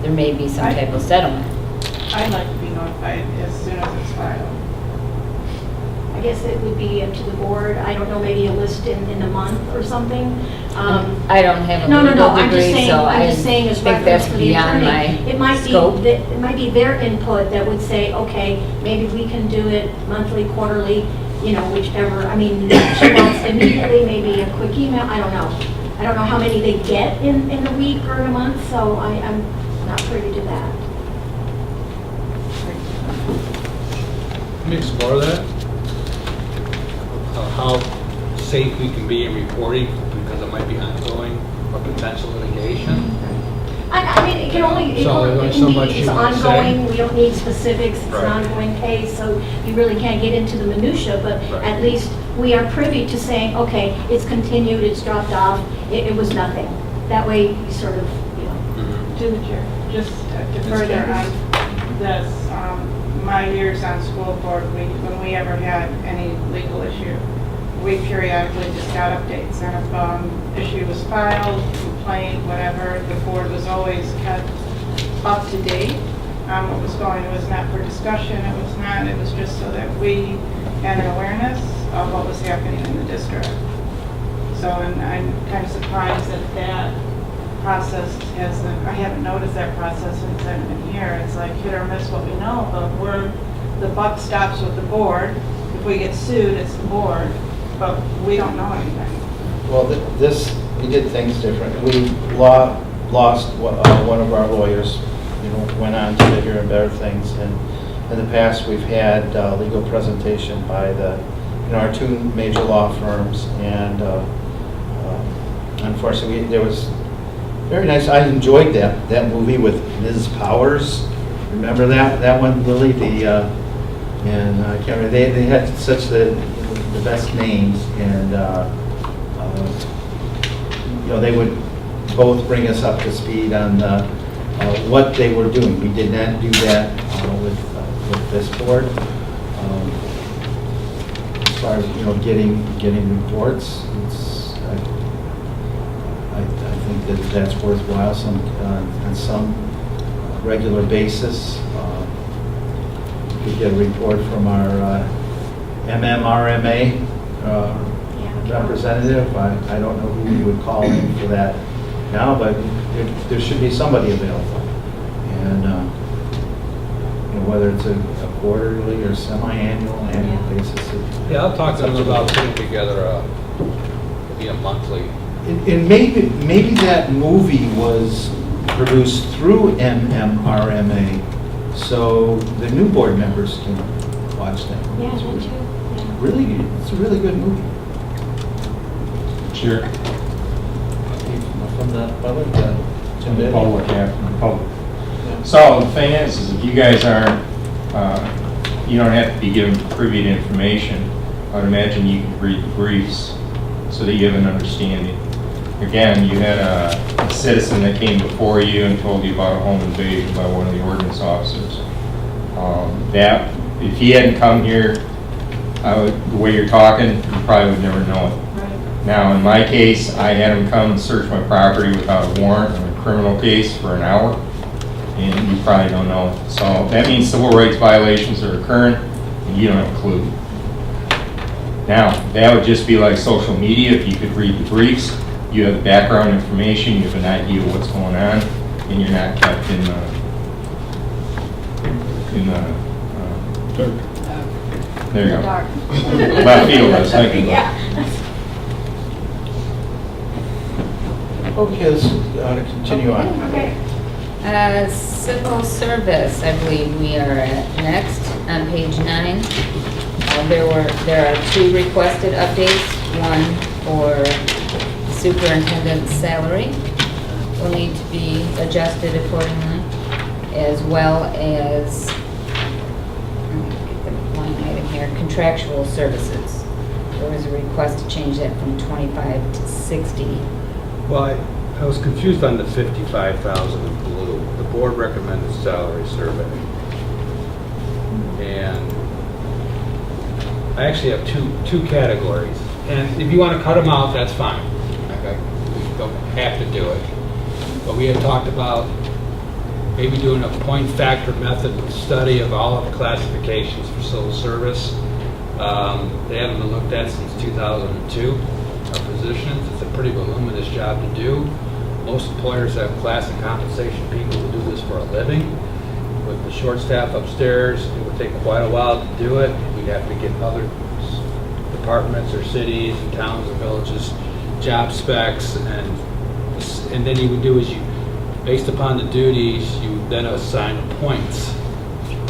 there may be some type of settlement? I'd like to be notified as soon as it's filed. I guess it would be up to the board. I don't know, maybe a list in a month or something. I don't have a No, legal I'm just degree, saying, so I'm I just saying as think reference that's for the beyond my attorney. It might be, scope. it might be their input that would say, okay, maybe we can do it monthly, quarterly, you know, whichever. I mean, she wants immediately, maybe a quick email, I don't know. I don't know how many they get in a week or in a month, so I'm not privy to that. Let me explore that. How safe we can be in reporting because it might be ongoing or potential litigation. I mean, it can only, So it there's can so be, much it's you wanna say. ongoing, we don't need specifics, it's an Right. ongoing case, so you really can't get into the minutia, but Right. at least we are privy to saying, okay, it's continued, it's dropped off, it was nothing. That way, you sort of, you know, To the chair, just to further on this, my years on school board, when we ever had any legal issue, we periodically just got updates, and if issue was filed, complaint, whatever, the board was always kept up to date on what was going. It was not for discussion, it was just so that we had an awareness of what was happening in the district. So, and I'm kind of surprised that that process I haven't noticed that process since I've been here. It's like hit or miss what we know, but the buck stops with the board. If we get sued, it's the board, but we don't know anything. Well, we did things different. We lost one of our lawyers, went on to bigger and better things. And in the past, we've had legal presentation by our two major law firms. And unfortunately, there was very nice. I enjoyed that movie with Ms. Powers. Remember that one, Lily? And I can't remember. They had such the best names, and they would both bring us up to speed on what they were doing. We did not do that with this board. As far as getting reports, I think that's worthwhile. On some regular basis, we get a report from our MMRMA representative. I don't know who we would call in for that now, but there should be somebody available. And whether it's a quarterly or semi-annual, annual basis. Yeah, I'll talk to them about putting together maybe a monthly. And maybe that movie was produced through MMRMA, so the new board members can watch that. Yeah, It's me too. Yeah. really, it's a really good movie. Sure. From the public, Jim Biddy. Public, yeah, from the public. So the thing is if you guys aren't, you don't have to be given privy to information. I would imagine you can read the briefs so that you have an understanding. Again, you had a citizen that came before you and told you about a home invasion by one of the ordinance officers. That, if he hadn't come here, the way you're talking, you probably would never know it. Right. Now, in my case, I had him come and search my property without a warrant on a criminal case for an hour, and you probably don't know. So that means civil rights violations are occurring, and you don't have a clue. Now, that would just be like social media. If you could read the briefs, you have the background information, you have an idea of what's going on, and you're not kept in there you go. Dark. Left field, I was thinking. Yeah. Okay, let's continue on. Okay. Civil service, I believe we are at next on page 9. There are 2 requested updates, one for superintendent's salary will need to be adjusted accordingly, as well as, let me get the line item here, contractual services. There was a request to change that from 25 to 60. Well, I was confused on the 55,000 in blue. The board recommended salary survey. And I actually have two categories. And if you want to cut them out, that's fine. Okay, we don't have to do it. But we had talked about maybe doing a point factor method study of all of the classifications for civil service. They haven't been looked at since 2002, our positions. It's a pretty voluminous job to do. Most employers have class and compensation people who do this for a living. With the short staff upstairs, it would take quite a while to do it. We'd have to get other departments or cities and towns and villages job specs, and then you would do is you, based upon the duties, you would then assign points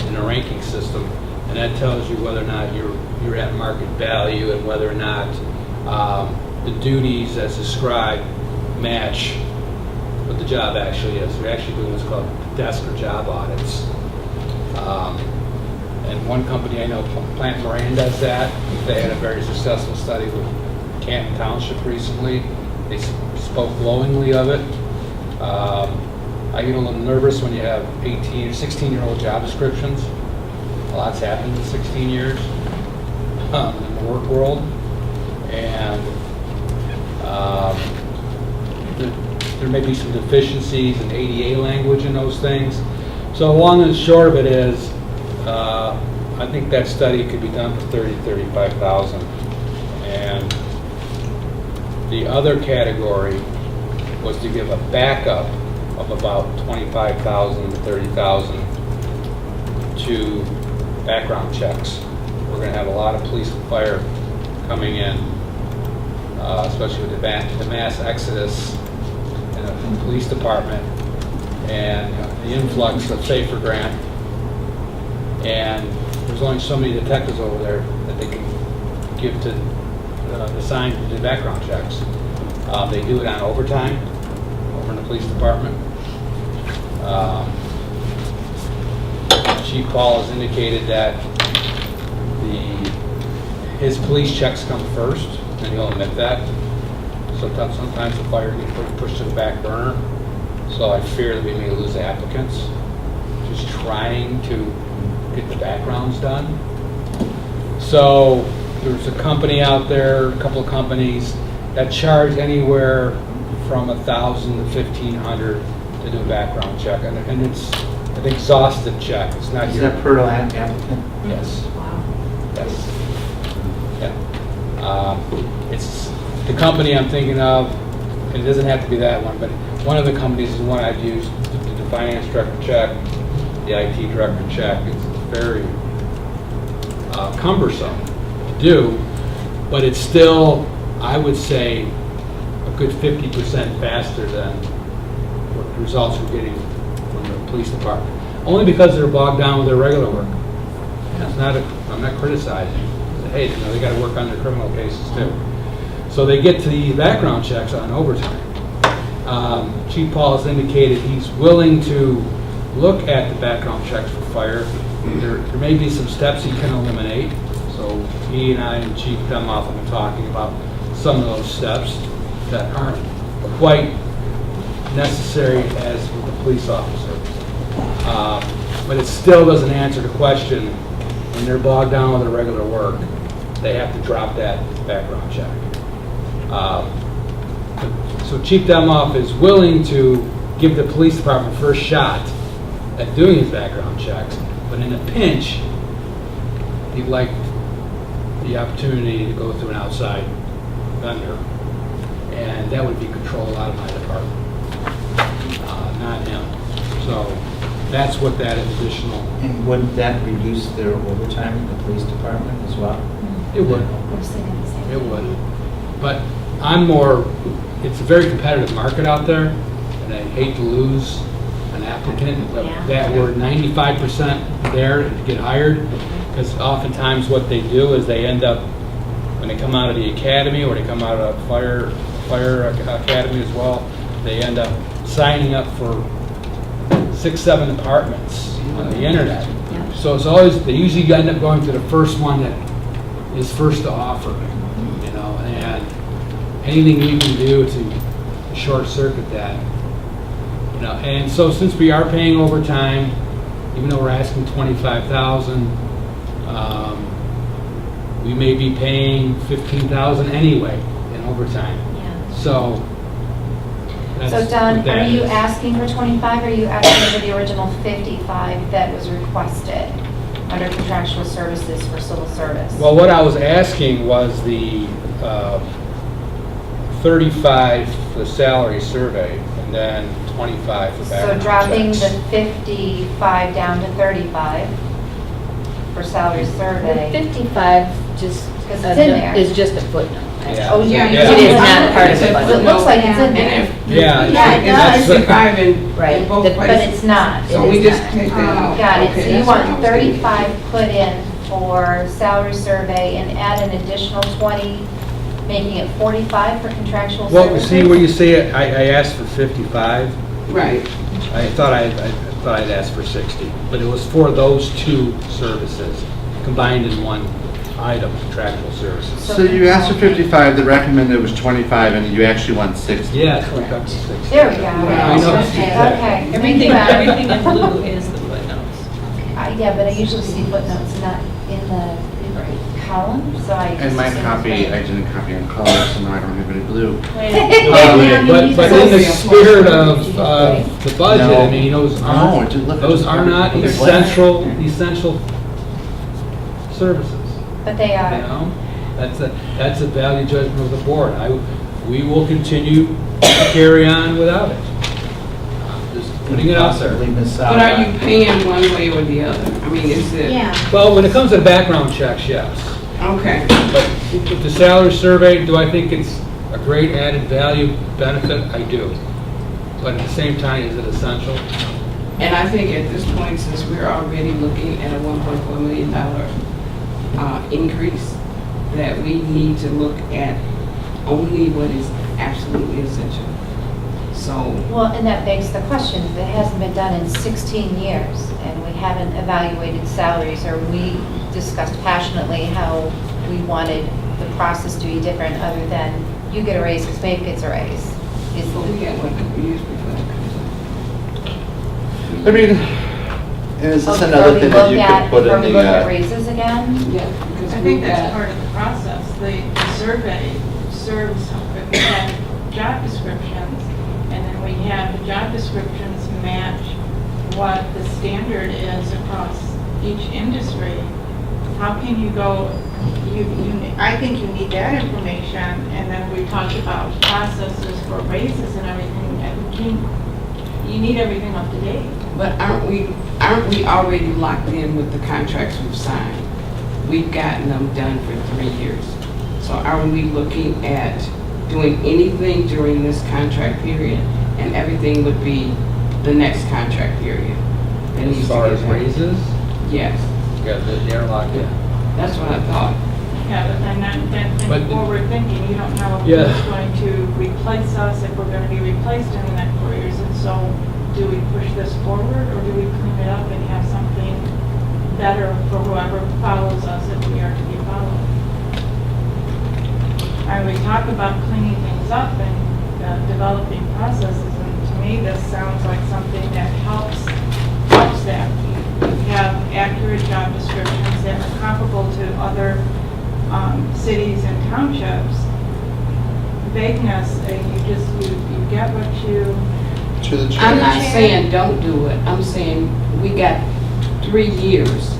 in a ranking system, and that tells you whether or not you're at market value and whether or not the duties as described match what the job actually is. We're actually doing what's called desk or job audits. And one company I know, Plant Moran, does that. They had a very successful study with Canton Township recently. They spoke glowingly of it. I get a little nervous when you have 18 or 16-year-old job descriptions. A lot's happened in 16 years in the work world. And there may be some deficiencies in ADA language in those things. So long and short of it is, I think that study could be done for $35,000. And the other category was to give a backup of about $25,000 to $30,000 to background checks. We're going to have a lot of police and fire coming in, especially with the mass exodus in the police department and the influx of SAFER grant. And there's only so many detectives over there that they can give to assign to do background checks. They do it on overtime over in the police department. Chief Paul has indicated that his police checks come first, and he'll admit that. Sometimes the fire gets pushed to the back burner. So I fear that we may lose applicants just trying to get the backgrounds done. So there's a company out there, a couple of companies that charge anywhere from $1,000 to $1,500 to do a background check, and it's an exhaustive check. It's not Is that per applicant? Yes. Wow. Yes. Yeah. It's the company I'm thinking of, and it doesn't have to be that one, but one of the companies is the one I've used to do the finance director check, the IT director check. It's very cumbersome to do, but it's still, I would say, a good 50% faster than what the results we're getting from the police department. Only because they're bogged down with their regular work. It's not I'm not criticizing. Hey, they got to work on their criminal cases too. So they get to the background checks on overtime. Chief Paul has indicated he's willing to look at the background checks for fire. There may be some steps he can eliminate. So he and I and Chief Demoff have been talking about some of those steps that aren't quite necessary as with the police officer. But it still doesn't answer the question when they're bogged down with their regular work. They have to drop that background check. So Chief Demoff is willing to give the police department first shot at doing his background checks, but in a pinch, he'd like the opportunity to go through an outside vendor, and that would be controlled out of my department, not him. So that's what that additional. And wouldn't that reduce their overtime in the police department as well? It would. I was thinking the same It thing. would. But I'm more, it's a very competitive market out there, and I hate to lose an applicant, but Yeah. that we're 95% there to get hired, Because oftentimes what they do is they end up, when they come out of the academy or they come out of fire academy as well, they end up signing up for 6, 7 departments on the internet. Yeah. So it's always, they usually end up going to the first one that is first to offer, you know, and anything we can do to short circuit that, you know. And so since we are paying overtime, even though we're asking 25,000, we may be paying 15,000 anyway in overtime. Yeah. So that's So Don, what that are you is. asking for 25, or are you asking for the original 55 that was requested under contractual services for civil service? Well, what I was asking was the 35 for the salary survey, and then 25 for So background dropping checks. the 55 down to 35 for salary survey. 55 just, 'Cause it's in there. is just a footnote. Yeah. Oh, Yeah, Yeah. It is not part of the It budget. looks like it's in And there. if- Yeah, Yeah, it that's does. what- 65 in Right, both but places. But it's not. So It we is just not. take that out. Got it. Okay, So you that's what I want was thinking. 35 put in for salary survey and add an additional 20, making it 45 for contractual Well, services? see where you say it, I asked for 55. Right. I thought I'd asked for 60, but it was for those two services combined in one item, contractual services. So you asked for 55, the recommended was 25, and you actually want 60. Yeah, correct. 60. There we go. I know. Okay. Everything, Thank you. everything in blue is the footnotes. Yeah, but I usually see footnotes not in the column, so I. And my just copy, assumed I it's didn't copy on color, so now I don't have any blue. But in the spirit of the budget, No. I mean, those No, aren't, it didn't look- those are not they're black. essential services. But they You are. know, that's a value judgment of the board. We will continue to carry on without it. Just putting it out there. Possibly miss out But are you on- paying one way or the other? I mean, is it? Yeah. Well, when it comes to background checks, yes. Okay. But with the salary survey, do I think it's a great added value benefit? I do. But at the same time, is it essential? And I think at this point, since we're already looking at a $1.4 million increase, that we need to look at only what is absolutely essential. So, Well, and that begs the question, if it hasn't been done in 16 years, and we haven't evaluated salaries, or we discussed passionately how we wanted the process to be different, other than you get a raise because Babe gets a raise. Is but we the, got one couple years before that comes up. I mean, and is this before another we thing that look you at, could put before in we the, look at raises again? Yeah, because I we think that's got, part of the process. The survey serves, we have job descriptions, and then we have the job descriptions match what the standard is across each industry. How can you go, I think you need that information, and then we talked about processes for raises and everything, you need everything up to date. but aren't we already locked in with the contracts we've signed? We've gotten them done for 3 years. So are we looking at doing anything during this contract period? And everything would be the next contract period? that needs As to far get as done? raises, Yes, yeah, they're locked in. that's what I thought. Yeah, but then But- forward thinking, you don't know Yeah. who's going to replace us, if we're going to be replaced in the next 4 years. And so, do we push this forward, or do we clean it up and have something better for whoever follows us if we are to be followed? And we talk about cleaning things up and developing processes, and to me, this sounds like something that helps that. We have accurate job descriptions that are comparable to other cities and townships. Vagueness, you get what you, to the I'm not chair? saying don't do it, I'm saying we got 3 years.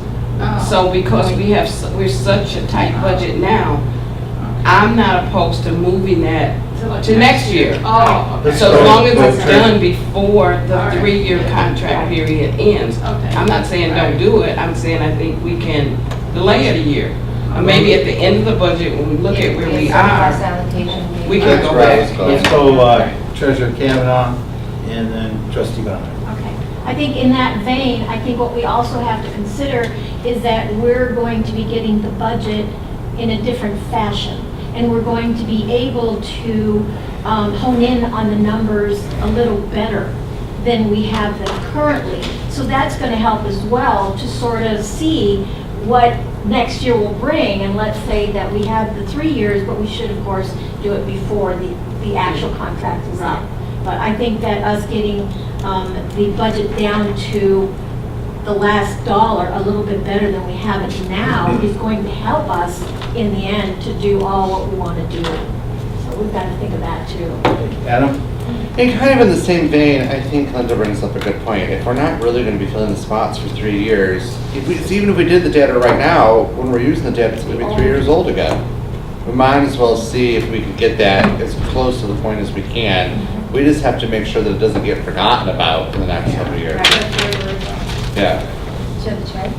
So because we're such a tight budget now, I'm not opposed to moving that to next year. Oh, okay. So as long as it's Okay. done before the All right. 3-year contract period ends. Okay. I'm not saying don't do it, I'm saying I think we can delay it a year. Or maybe at the end of the budget, when we look at where we Surplus are, allocation. we can That's go right. back. Let's Let's go Treasurer Kavanaugh and then Trustee Bonner. Okay. I think in that vein, I think what we also have to consider is that we're going to be getting the budget in a different fashion. And we're going to be able to hone in on the numbers a little better than we have them currently. So that's going to help as well to sort of see what next year will bring. And let's say that we have the 3 years, but we should, of course, do it before the actual contract is up. But I think that us getting the budget down to the last dollar a little bit better than we have it now is going to help us in the end to do all what we want to do. So we've got to think of that too. Adam? And kind of in the same vein, I think Linda brings up a good point. If we're not really going to be filling the spots for 3 years, even if we did the data right now, when we're using the data, it's going to be 3 years old again. We might as well see if we can get that as close to the point as we can. We just have to make sure that it doesn't get forgotten about in the next couple of years. Yeah. To the chair.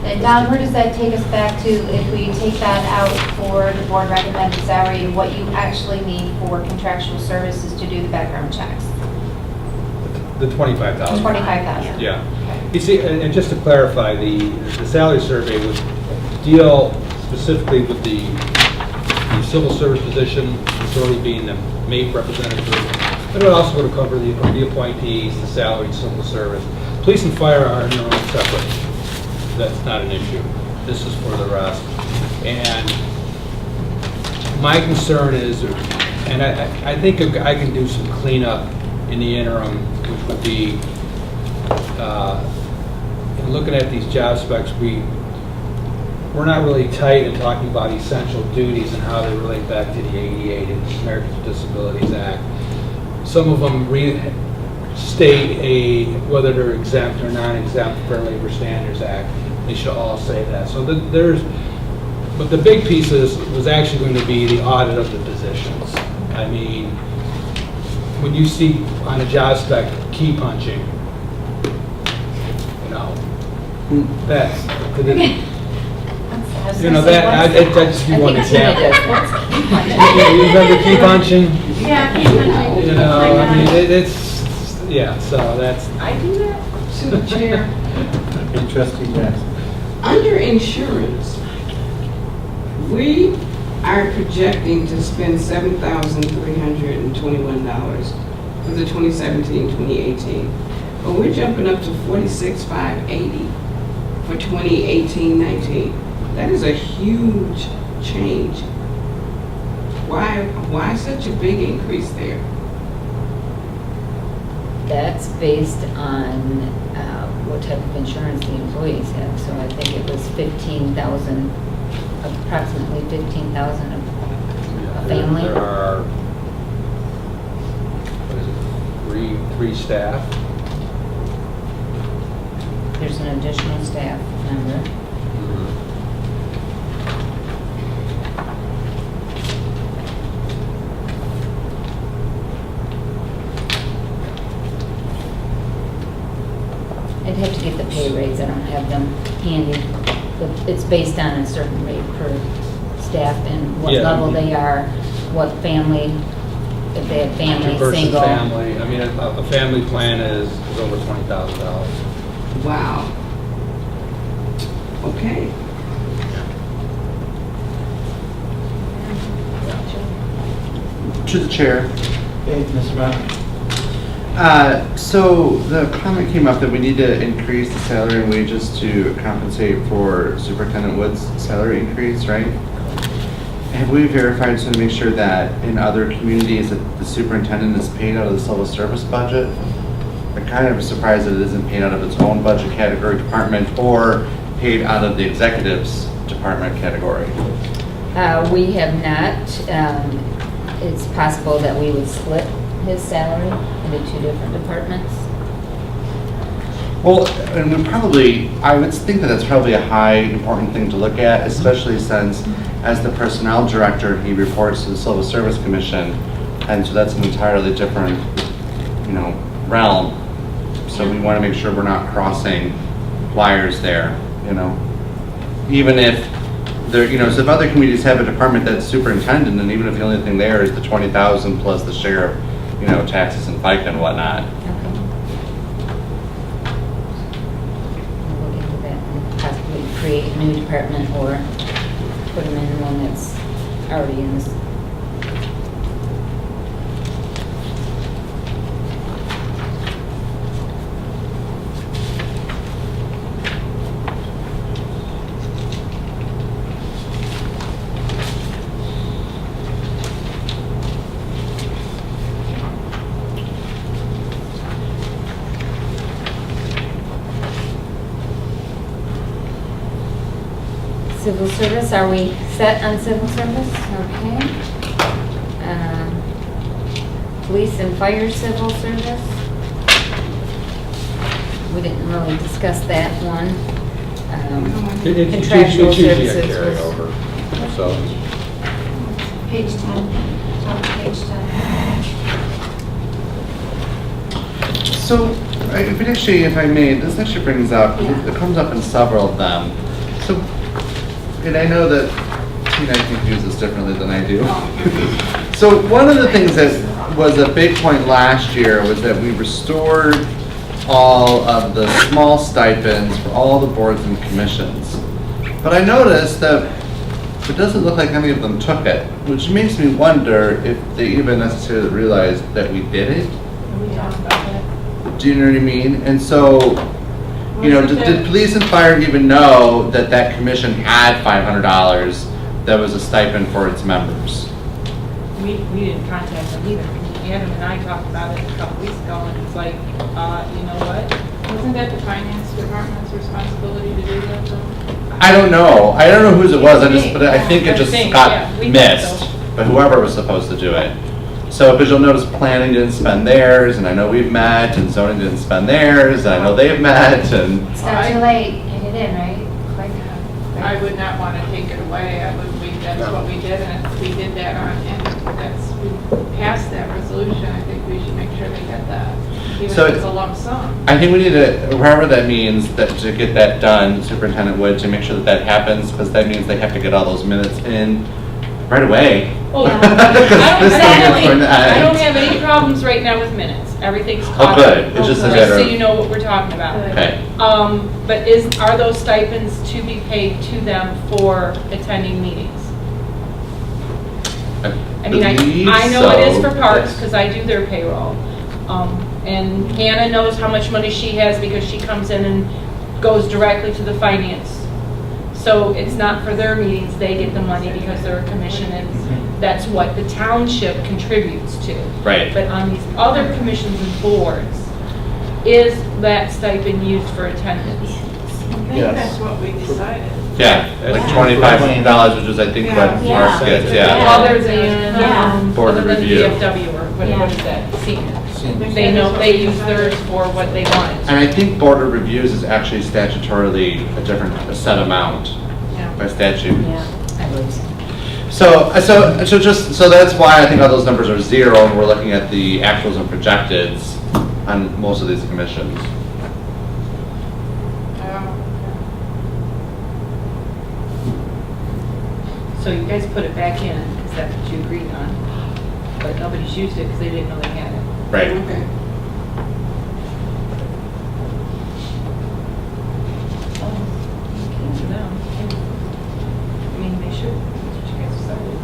And Don, where does that take us back to if we take that out for the board recommended salary and what you actually need for contractual services to do the background checks? The 25,000. 25,000. Yeah. You see, and just to clarify, the salary survey would deal specifically with the civil service position, authority being the MAPE representative. But it also would cover the appointees, the salaried civil service. Police and fire are in their own separate. That's not an issue. This is for the rest. And my concern is, and I think I can do some cleanup in the interim, which would be, in looking at these job specs, we're not really tight in talking about essential duties and how they relate back to the ADA, the Americans with Disabilities Act. Some of them state whether they're exempt or non-exempt Fair Labor Standards Act. They should all say that. So but the big piece was actually going to be the audit of the positions. I mean, when you see on a job spec key punching, that's I just do one example. You remember key punching? Yeah, keep punching. I mean, it's, yeah, so that's. I do that to the chair. Okay, Trustee Jackson. Under insurance, we are projecting to spend $7,321 for the 2017-2018. But we're jumping up to $46,580 for 2018-19. That is a huge change. Why such a big increase there? That's based on what type of insurance the employees have. So I think it was 15,000, approximately 15,000 a family. There are, what is it, three staff. There's an additional staff member. I'd have to get the pay raise, I don't have them handy. But it's based on a certain rate per staff and what level they are, what family, if they have family, Versus single. family, I mean, a family plan is over $20,000. Wow. Okay. To the chair. Okay, Mr. Brown. So the comment came up that we need to increase the salary and wages to compensate for Superintendent Wood's salary increase, right? Have we verified to make sure that in other communities that the superintendent is paid out of the civil service budget? I'm kind of surprised that it isn't paid out of its own budget category department or paid out of the executive's department category. We have not. It's possible that we would split his salary into two different departments. Well, and we probably, I would think that that's probably a high important thing to look at, especially since as the personnel director, he reports to the Civil Service Commission, and so that's an entirely different, realm. So we want to make sure we're not crossing wires there, Even if there, so if other communities have a department that's superintendent, and even if the only thing there is the 20,000 plus the share of, taxes and FICA and whatnot. create a new department or put them in one that's already in this. Civil service, are we set on civil service? Okay. Police and fire civil service. We didn't really discuss that one. It's Contractual usually a services was. carryover, so. Page 10, top of page 10. So, if I may, this actually brings up, it comes up in several of them. So, and I know that Tina, I think, views this differently than I do. So one of the things that was a big point last year was that we restored all of the small stipends for all the boards and commissions. But I noticed that it doesn't look like any of them took it, which makes me wonder if they even necessarily realized that we did it. We talked about that. Do you know what I mean? And so, you know, Wasn't did it- police and fire even know that that commission had $500 that was a stipend for its members? We didn't contact them either. Adam and I talked about it a couple weeks ago, and it's like, you know what? Wasn't that the finance department's responsibility to do that though? I don't know. I don't know whose it was. But I think it I just think, got yeah, we thought missed. so. But whoever was supposed to do it. So, because you'll notice planning didn't spend theirs, and I know we've met, and zoning didn't spend theirs, and I know they've met, and It's not too late, get it in, right? Quick. I would not want to take it away. I would, that's what we did, and if we did that and we passed that resolution, I think we should make sure they get that, even So if it's a lump sum. I think we need to, wherever that means, that to get that done, Superintendent Wood, to make sure that that happens, because that means they have to get all those minutes in right away. Oh, Yeah. I This thing is going to I don't end. have any problems right now with minutes. Everything's Oh, caught up. good. It's just a Just matter so of- you know what we're talking about. Okay. But are those stipends to be paid to them for attending meetings? I mean, believe I know it is so, for parks, yes. because I do their payroll. And Hannah knows how much money she has because she comes in and goes directly to the finance. So it's not for their meetings, they get the money because they're a commission, and that's what the township contributes to. Right. But on these other commissions and boards, is that stipend used for attendance? I think Yes. that's what we decided. Yeah, like $25, which is, I think, what Yeah. Mark gets, yeah. Yeah. Other than, Yeah. Board other than review. VFW or what Yeah. is that, senior? Seniors. They know, they use theirs for what they want. And I think Board of Reviews is actually statutorily a set amount Yeah. by statute. Yeah, I believe so. So that's why I think all those numbers are zero, and we're looking at the actuals and projecteds on most of these commissions. So you guys put it back in, because that's what you agreed on. But nobody's used it because they didn't know they had it. Right. Okay. So now, I mean, they should, that's what you guys decided.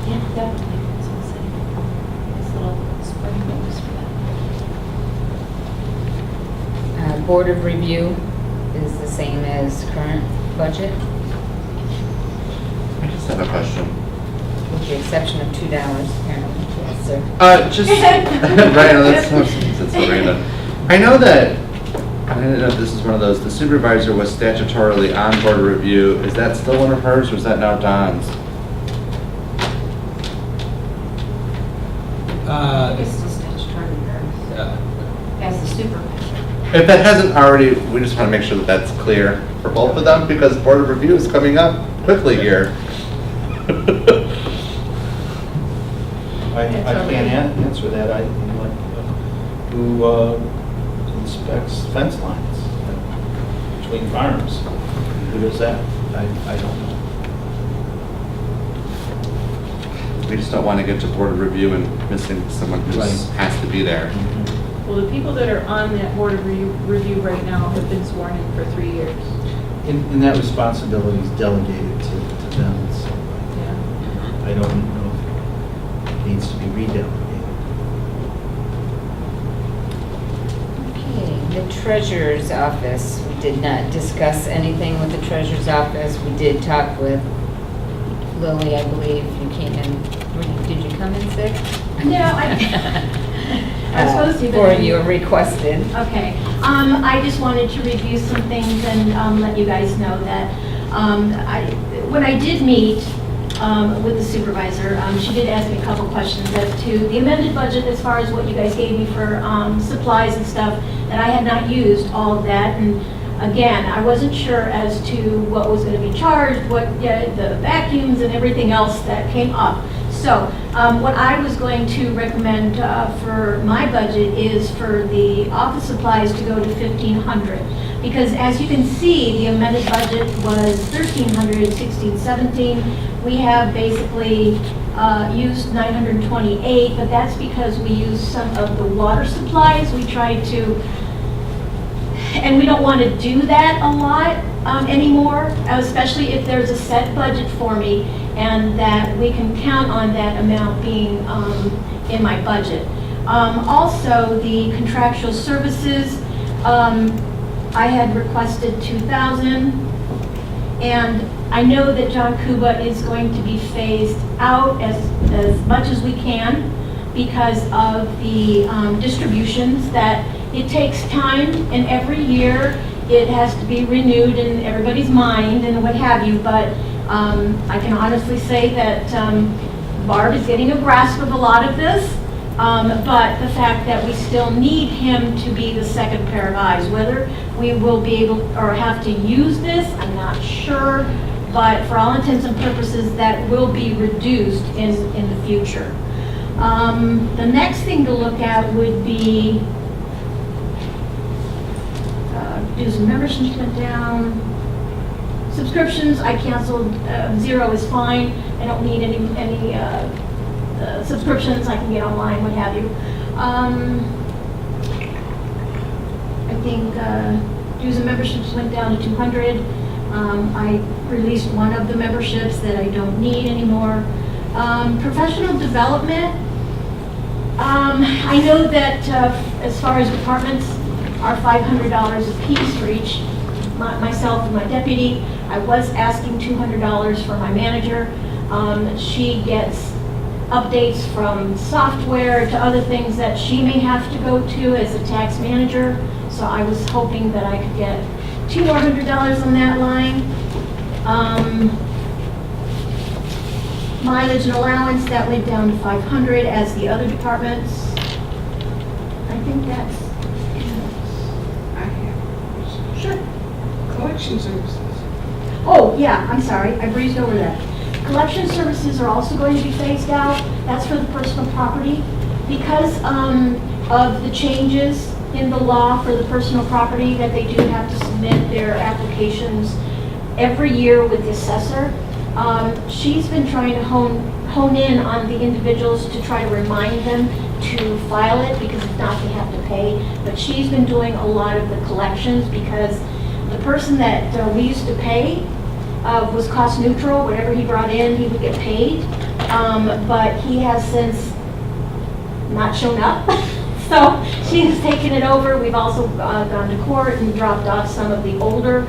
Yeah, definitely. That's what I'm saying. This little spring bonus for that. Board of Review is the same as current budget, I just have a question. with the exception of $2 apparently. Yes, sir. Right, that's Lorena. I know that, I don't know if this is one of those, the supervisor was statutorily on Board of Review. Is that still one of hers, or is that now Don's? It's still statutory there, as the supervisor. If that hasn't already, we just want to make sure that that's clear for both of them, because Board of Review is coming up quickly here. I can't answer that. Who inspects fence lines between farms? Who does that? I don't know. We just don't want to get to Board of Review and missing someone who Right. has to be there. Well, the people that are on that board of review right now have been sworn in for 3 years. And that responsibility is delegated to them, so I don't know if it needs to be redelegated. Okay, the treasurer's office, we did not discuss anything with the treasurer's office. We did talk with Lily, I believe. You came in, did you come in sick? No, I was supposed to, but Or I- you were requested. Okay, I just wanted to review some things and let you guys know that when I did meet with the supervisor, she did ask me a couple questions as to the amended budget as far as what you guys gave me for supplies and stuff, that I had not used all of that. And again, I wasn't sure as to what was going to be charged, the vacuums and everything else that came up. So what I was going to recommend for my budget is for the office supplies to go to $1,500. Because as you can see, the amended budget was $1,300, 16, 17. We have basically used 928, but that's because we used some of the water supplies. We tried to, and we don't want to do that a lot anymore, especially if there's a set budget for me and that we can count on that amount being in my budget. Also, the contractual services, I had requested $2,000, and I know that John Kuba is going to be phased out as much as we can because of the distributions, that it takes time, and every year it has to be renewed in everybody's mind and what have you, but I can honestly say that Barb is getting a grasp of a lot of this, but the fact that we still need him to be the second pair of eyes, whether we will be able or have to use this, I'm not sure, but for all intents and purposes, that will be reduced in the future. The next thing to look at would be dues and memberships went down. Subscriptions, I canceled, 0 is fine. I don't need any subscriptions, I can get online, what have you. I think dues and memberships went down to 200. I released one of the memberships that I don't need anymore. Professional development, I know that as far as departments are $500 a piece for each, myself and my deputy. I was asking $200 for my manager. She gets updates from software to other things that she may have to go to as a tax manager. So I was hoping that I could get $200 more on that line. Mileage and allowance, that went down to $500 as the other departments. I think that's, I have sure. collection services. Oh, yeah, I'm sorry, I breezed over that. Collection services are also going to be phased out. That's for the personal property. Because of the changes in the law for the personal property, that they do have to submit their applications every year with the assessor. She's been trying to hone in on the individuals to try to remind them to file it, because if not, they have to pay. But she's been doing a lot of the collections, because the person that we used to pay was cost neutral. Whatever he brought in, he would get paid. But he has since not shown up. So she has taken it over. We've also gone to court and dropped off some of the older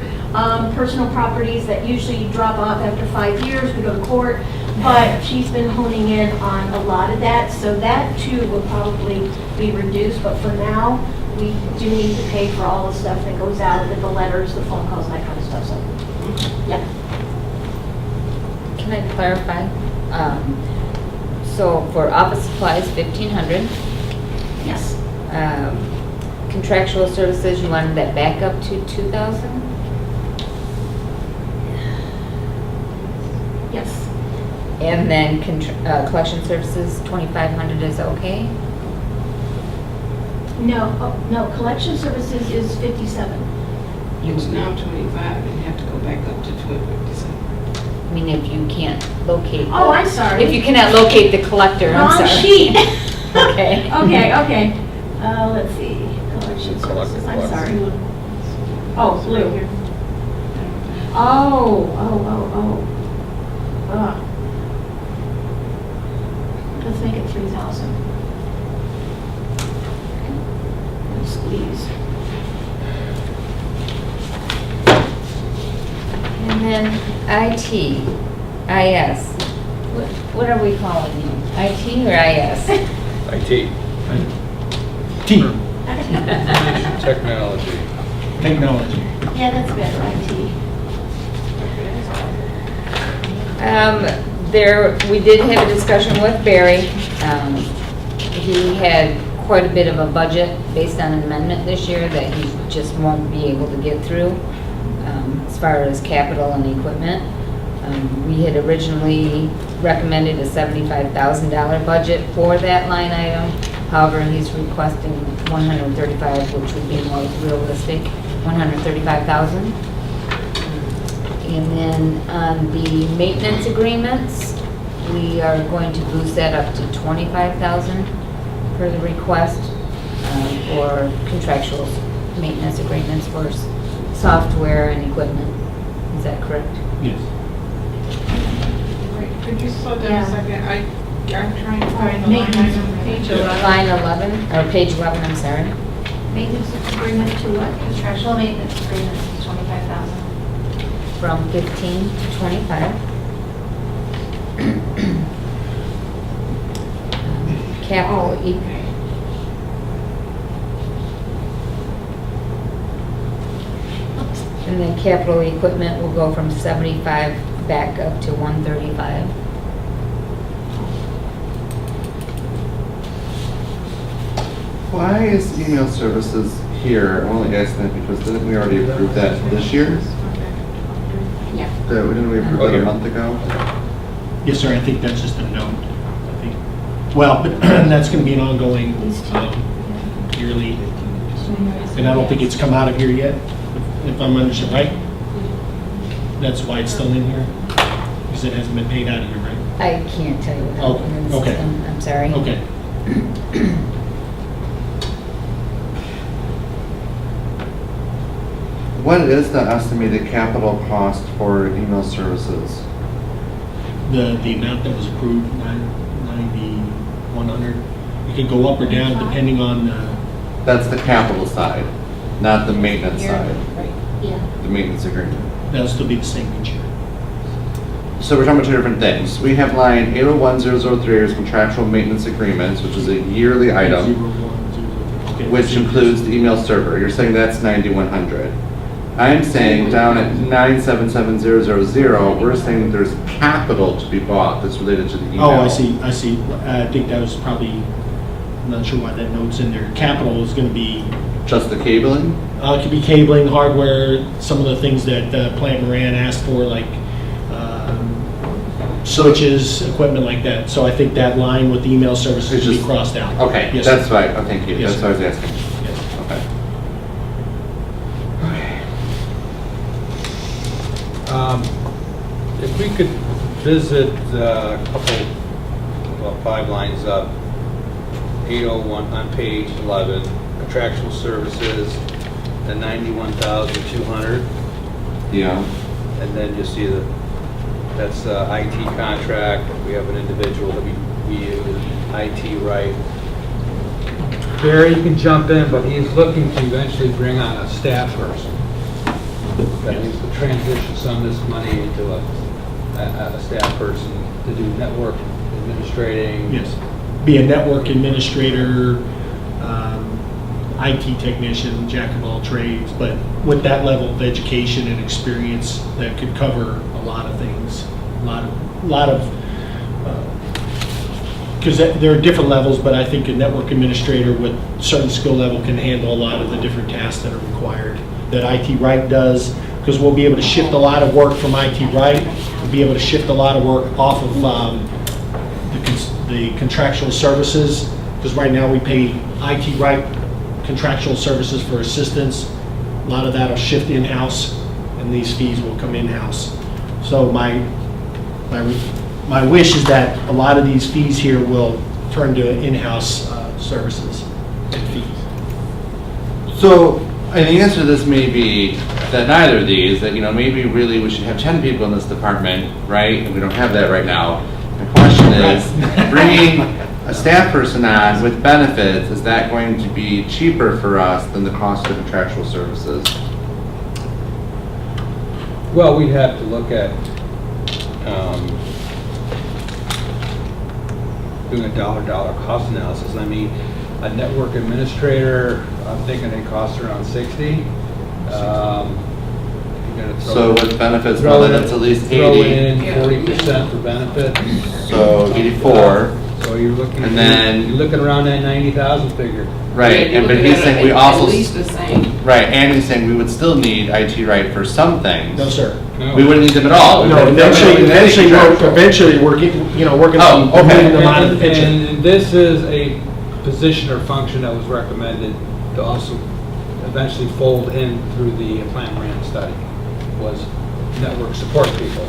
personal properties that usually drop off after 5 years. We go to court. But she's been honing in on a lot of that. So that too will probably be reduced. But for now, we do need to pay for all the stuff that goes out, the letters, the phone calls, that kind of stuff. So, yeah. Can I clarify? So for office supplies, $1,500. Yes. Contractual services, you wanted that back up to $2,000? Yes. And then collection services, $2,500 is okay? No, collection services is 57. It's now 25, and you have to go back up to 257. I mean, if you can't locate. Oh, I'm sorry. If you cannot locate the collector, I'm Wrong sorry. sheet. Okay. Okay. Let's see, collection services, I'm sorry. Oh, blue. Let's make it 3,000. Squeeze. And then IT, IS. What are we calling you? IT or IS? IT. T, Technology. technology. Yeah, that's better, IT. We did have a discussion with Barry. He had quite a bit of a budget based on an amendment this year that he just won't be able to get through as far as capital and equipment. We had originally recommended a $75,000 budget for that line item. However, he's requesting 135, which would be more realistic, 135,000. And then on the maintenance agreements, we are going to boost that up to 25,000 per the request for contractual maintenance agreements for software and equipment. Is that correct? Yes. Wait, could you slow down Yeah. a second? I'm trying to find the line Maintenance item, page agreement. 11. Line 11, or page 11, I'm sorry. Maintenance agreement to what? Contractual maintenance agreement is 25,000. From 15 to 25. Capital, and then capital equipment will go from 75 back up to 135. Why is email services here? I'm only asking that because didn't we already approve that this year? Yeah. Didn't we approve that a month ago? Yes, sir, I think that's just a note, I think. Well, but that's gonna be an ongoing, yearly, and I don't think it's come out of here yet, if I'm understanding, right? That's why it's still in here? Because it hasn't been paid out of here, right? I can't tell you without Okay, looking in the okay. system, I'm sorry. Okay. What is the estimated capital cost for email services? The amount that was approved, 9,100, it could go up or down depending on, That's the capital side, not the maintenance side, Yeah. the maintenance agreement. that'll still be the same each year. So we're talking about two different things. We have line 801003 is contractual maintenance agreements, which is a yearly item, 0100, okay. which includes the email server. You're saying that's 9,100. I'm saying down at 977000, we're saying there's capital to be bought that's related to the email. Oh, I see. I think that was probably, I'm not sure why that note's in there. Capital is gonna be, Just the cabling? it could be cabling, hardware, some of the things that Plant Moran asked for, like switches, equipment like that. So I think that line with the email services It's should be just- crossed out. Okay, Yes, that's sir. right. Oh, thank you. Yes, That's sir. what I was asking. Yes. Okay. If we could visit a couple, about 5 lines up, 801 on page 11, contractual services, the 91,200, Yeah. and then you see that's IT contract. We have an individual that we use, IT right. Barry, you can jump in, but he's looking to eventually bring on a staff person. That means to transition some of this money into a staff person to do network administrating. Yes. Be a network administrator, IT technician, jack of all trades, but with that level of education and experience that could cover a lot of things, a lot of, because there are different levels, but I think a network administrator with certain skill level can handle a lot of the different tasks that are required that IT right does, because we'll be able to shift a lot of work from IT right, we'll be able to shift a lot of work off of the contractual services, because right now we pay IT right contractual services for assistance. A lot of that will shift in-house, and these fees will come in-house. So my wish is that a lot of these fees here will turn to in-house services and fees. So, and the answer to this may be that neither of these, that, maybe really we should have 10 people in this department, right? And we don't have that right now. My question is, bringing a staff person on with benefits, is that going to be cheaper for us than the cost of contractual services? Well, we'd have to look at doing a dollar cost analysis. I mean, a network administrator, I'm thinking it costs around 60. You gotta So with benefits, throw well, in- that's at least throw 80, in 40% for benefits. so 84. So you're looking, And then- you're looking around that 90,000 figure. Right, You're and but looking he's at saying we at also, least the same. right, and he's saying we would still need IT right for some things. No, sir. No. We wouldn't need them at all. No, eventually we're getting, we're Oh, gonna be okay. moving them out of the picture. And this is a position or function that was recommended to also eventually fold in through the Plan Rand study, was network support people,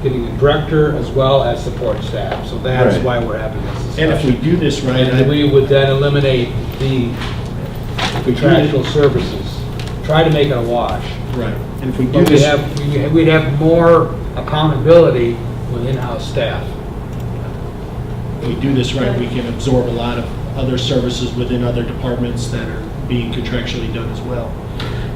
getting a director as well as support staff. So that's Right. why we're having this discussion. And if we do this right, And we would then eliminate the contractual services, try to make it a wash. right, and if we do But this, we'd have more accountability with in-house staff. if we do this right, we can absorb a lot of other services within other departments that are being contractually done as well.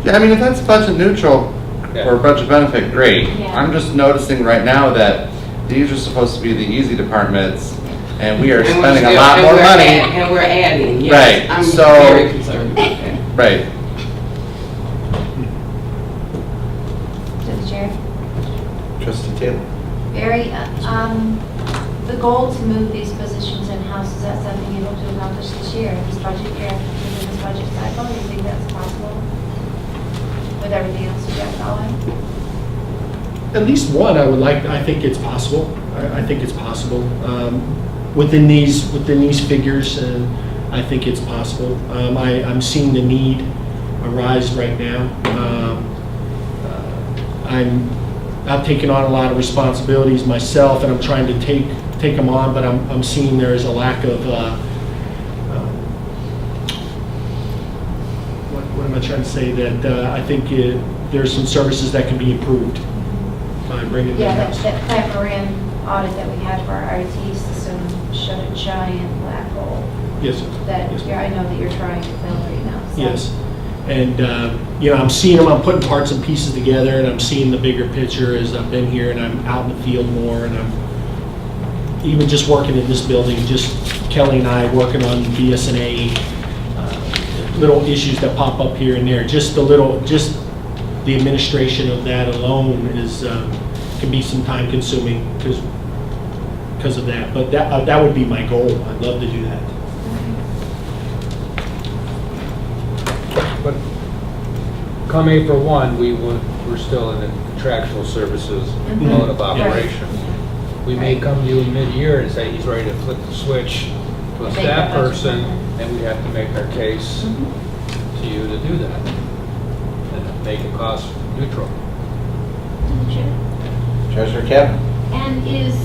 Yeah, I mean, if that's budget neutral Yeah. or budget benefit, great. Yeah. I'm just noticing right now that these are supposed to be the easy departments, and we are And we're spending a still- lot and more we're money. And we're adding, yes. Right, I'm so- very concerned about that. Right. To the chair. Trustee Taylor? Barry, the goal to move these positions in-house, is that something you're able to accomplish this year, this budget year, within this budget cycle? Do you think that's possible with everything else you got going? At least one, I think it's possible. I think it's possible. Within these figures, I think it's possible. I'm seeing the need arise right now. I've taken on a lot of responsibilities myself, and I'm trying to take them on, but I'm seeing there is a lack of, what am I trying to say? That I think there's some services that can be improved by bringing them Yeah, in-house. that Clerk and audit that we had for our IT system showed a giant black hole Yes, sir. that Yes, I know that you're trying to fill right now. so. Yes. And, I'm seeing them, I'm putting parts and pieces together, and I'm seeing the bigger picture as I've been here, and I'm out in the field more, and I'm even just working in this building, just Kelly and I working on BSNA, little issues that pop up here and there. Just the administration of that alone can be some time consuming because of that. But that would be my goal. I'd love to do that. But come April 1, we're still in the contractual services mode of operation. We may come to you in mid-year and say he's ready to flip the switch to a Make staff that budget. person, and we have to make our case to you to do that. And make it cost neutral. To the chair. Treasurer Kavanaugh? And is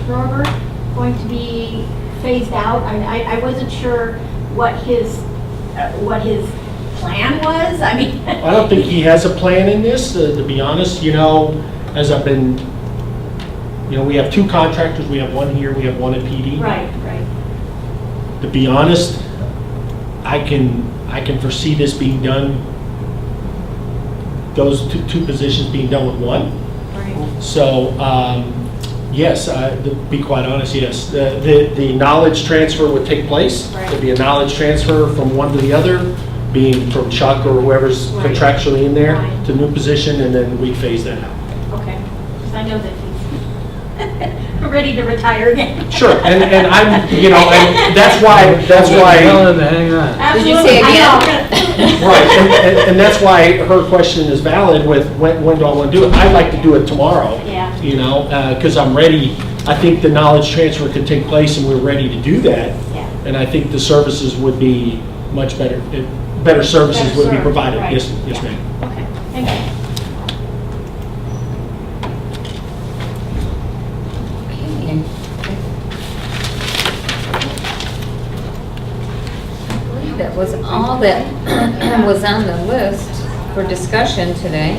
Robert going to be phased out? I wasn't sure what his plan was. I mean. I don't think he has a plan in this, to be honest. As I've been, we have two contractors. We have one here, we have one at PD. Right. To be honest, I can foresee this being done, those two positions being done with one. Right. So, yes, to be quite honest, yes. The knowledge transfer would take place. Right. There'd be a knowledge transfer from one to the other, being from Chuck or whoever's Right. contractually in there Right. to new position, and then we phase that out. Okay. Because I know that he's ready to retire again. Sure, and I'm, and that's why, Tell him to hang on. Absolutely. Did you say I know. right, and that's why her question is valid with when do I want to do it? I'd like to do it tomorrow. Yeah. Because I'm ready. I think the knowledge transfer could take place and we're ready to do that. Yeah. And I think the services would be much better, better services Better would be served, provided. right. Yes, Yeah. ma'am. Okay, thank you. Okay. I believe that was all that was on the list. for discussion today.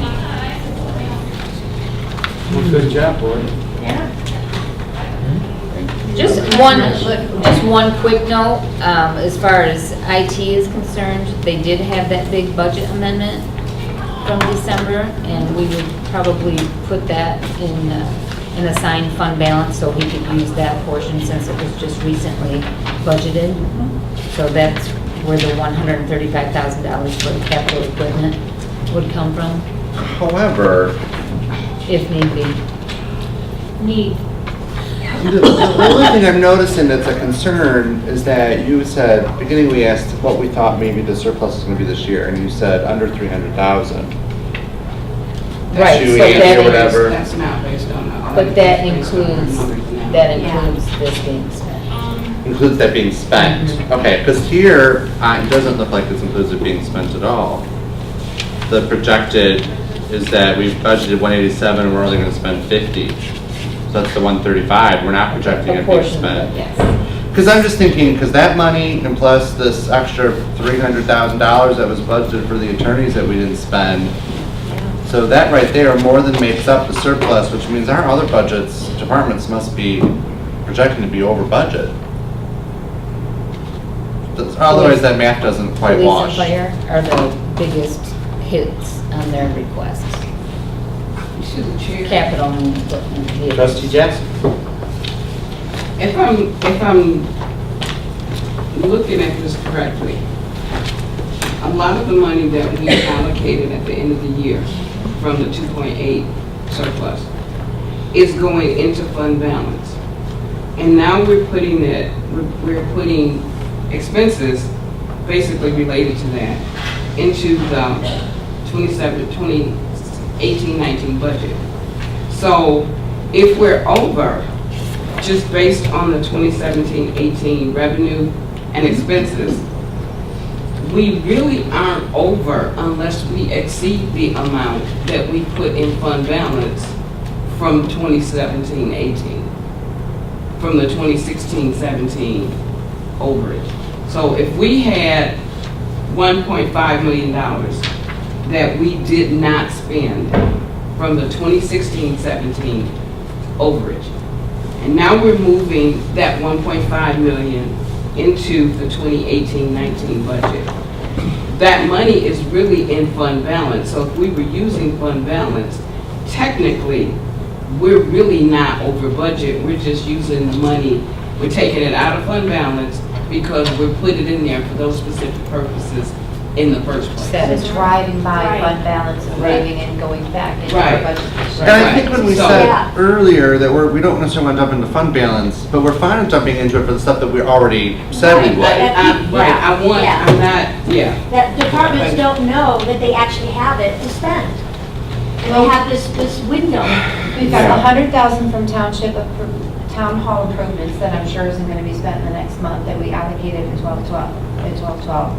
Well, good job, board. Just one quick note, as far as IT is concerned, they did have that big budget amendment from December, and we would probably put that in an assigned fund balance, so he could use that portion since it was just recently budgeted. So that's where the $135,000 for the capital equipment would come from, However, if need be. the only thing I'm noticing that's a concern is that you said, beginning we asked what we thought maybe the surplus was gonna be this year, and you said under 300,000. Right, so 280 that or whatever. That's not based on the. But that includes this being spent. Includes that being spent. Okay, because here, it doesn't look like this includes it being spent at all. The projected is that we've budgeted 187 and we're only gonna spend 50. So that's the 135, we're not projecting it being spent. Yes. Because I'm just thinking, because that money, and plus this extra $300,000 that was budgeted for the attorneys that we didn't spend, so that right there more than makes up the surplus, which means our other budgets, departments must be projecting to be over budget. Otherwise, that math doesn't quite Police wash. and fire are the biggest hits on their requests. Capital and equipment. vehicles. Trustee Jackson? If I'm looking at this correctly, a lot of the money that we allocated at the end of the year from the 2.8 surplus is going into fund balance. And now we're putting expenses basically related to that into the 2018-19 budget. So if we're over, just based on the 2017-18 revenue and expenses, we really aren't over unless we exceed the amount that we put in fund balance from 2017-18, from the 2016-17 overage. So if we had $1.5 million that we did not spend from the 2016-17 overage, and now we're moving that 1.5 million into the 2018-19 budget. That money is really in fund balance. So if we were using fund balance, technically, we're really not over budget. We're just using the money. We're taking it out of fund balance because we're putting it in there for those specific purposes in the first place. Instead of driving by Right. fund balance and Right. leaving and going back into Right. our budget. And I think when we So- said Yeah. earlier that we don't necessarily want to dump into fund balance, but we're fine with jumping into it for the stuff that we already said we would. Right, Yeah. I'm not, yeah. That departments don't know that they actually have it to spend. And they have this window. We've got 100,000 from town hall improvements that I'm sure isn't going to be spent in the next month that we allocated in 12-12.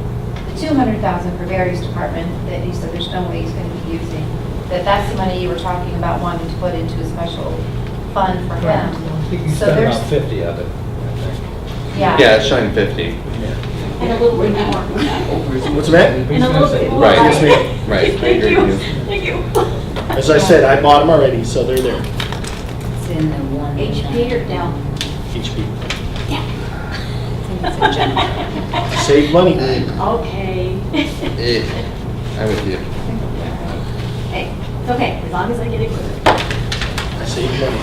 The 200,000 for various departments that he said there's no way he's going to be using. That's the money you were talking about wanting to put into a special fund for him. I think you So spent there's- about 50 of it, I think. Yeah, it's showing 50. And a little We're bit not, more. we're not over. What's that? And a little bit more. Right. Yes, ma'am. Right, I Thank agree you. with you. Thank you. As I said, I bought them already, so they're there. It's in the one. HP or down? HP. It's in general. Save money. Okay. I'm with you. Hey, it's okay, as long as I get it good. Save money.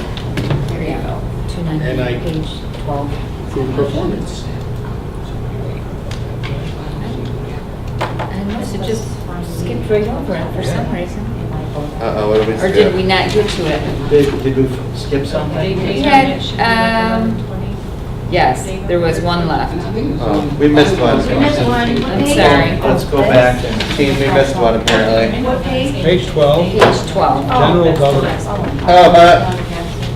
Here you go. And I- 290, page 12. For performance. I must have just skipped right over it for some reason. Uh-oh, what did we Or skip? did we not get to it? Did we skip something? We had, yes, there was one left. Oh, we missed one. We missed one. What I'm page? sorry. Let's go back and, Team, we missed one apparently. What page? Page 12, Page 12. general government. Oh, but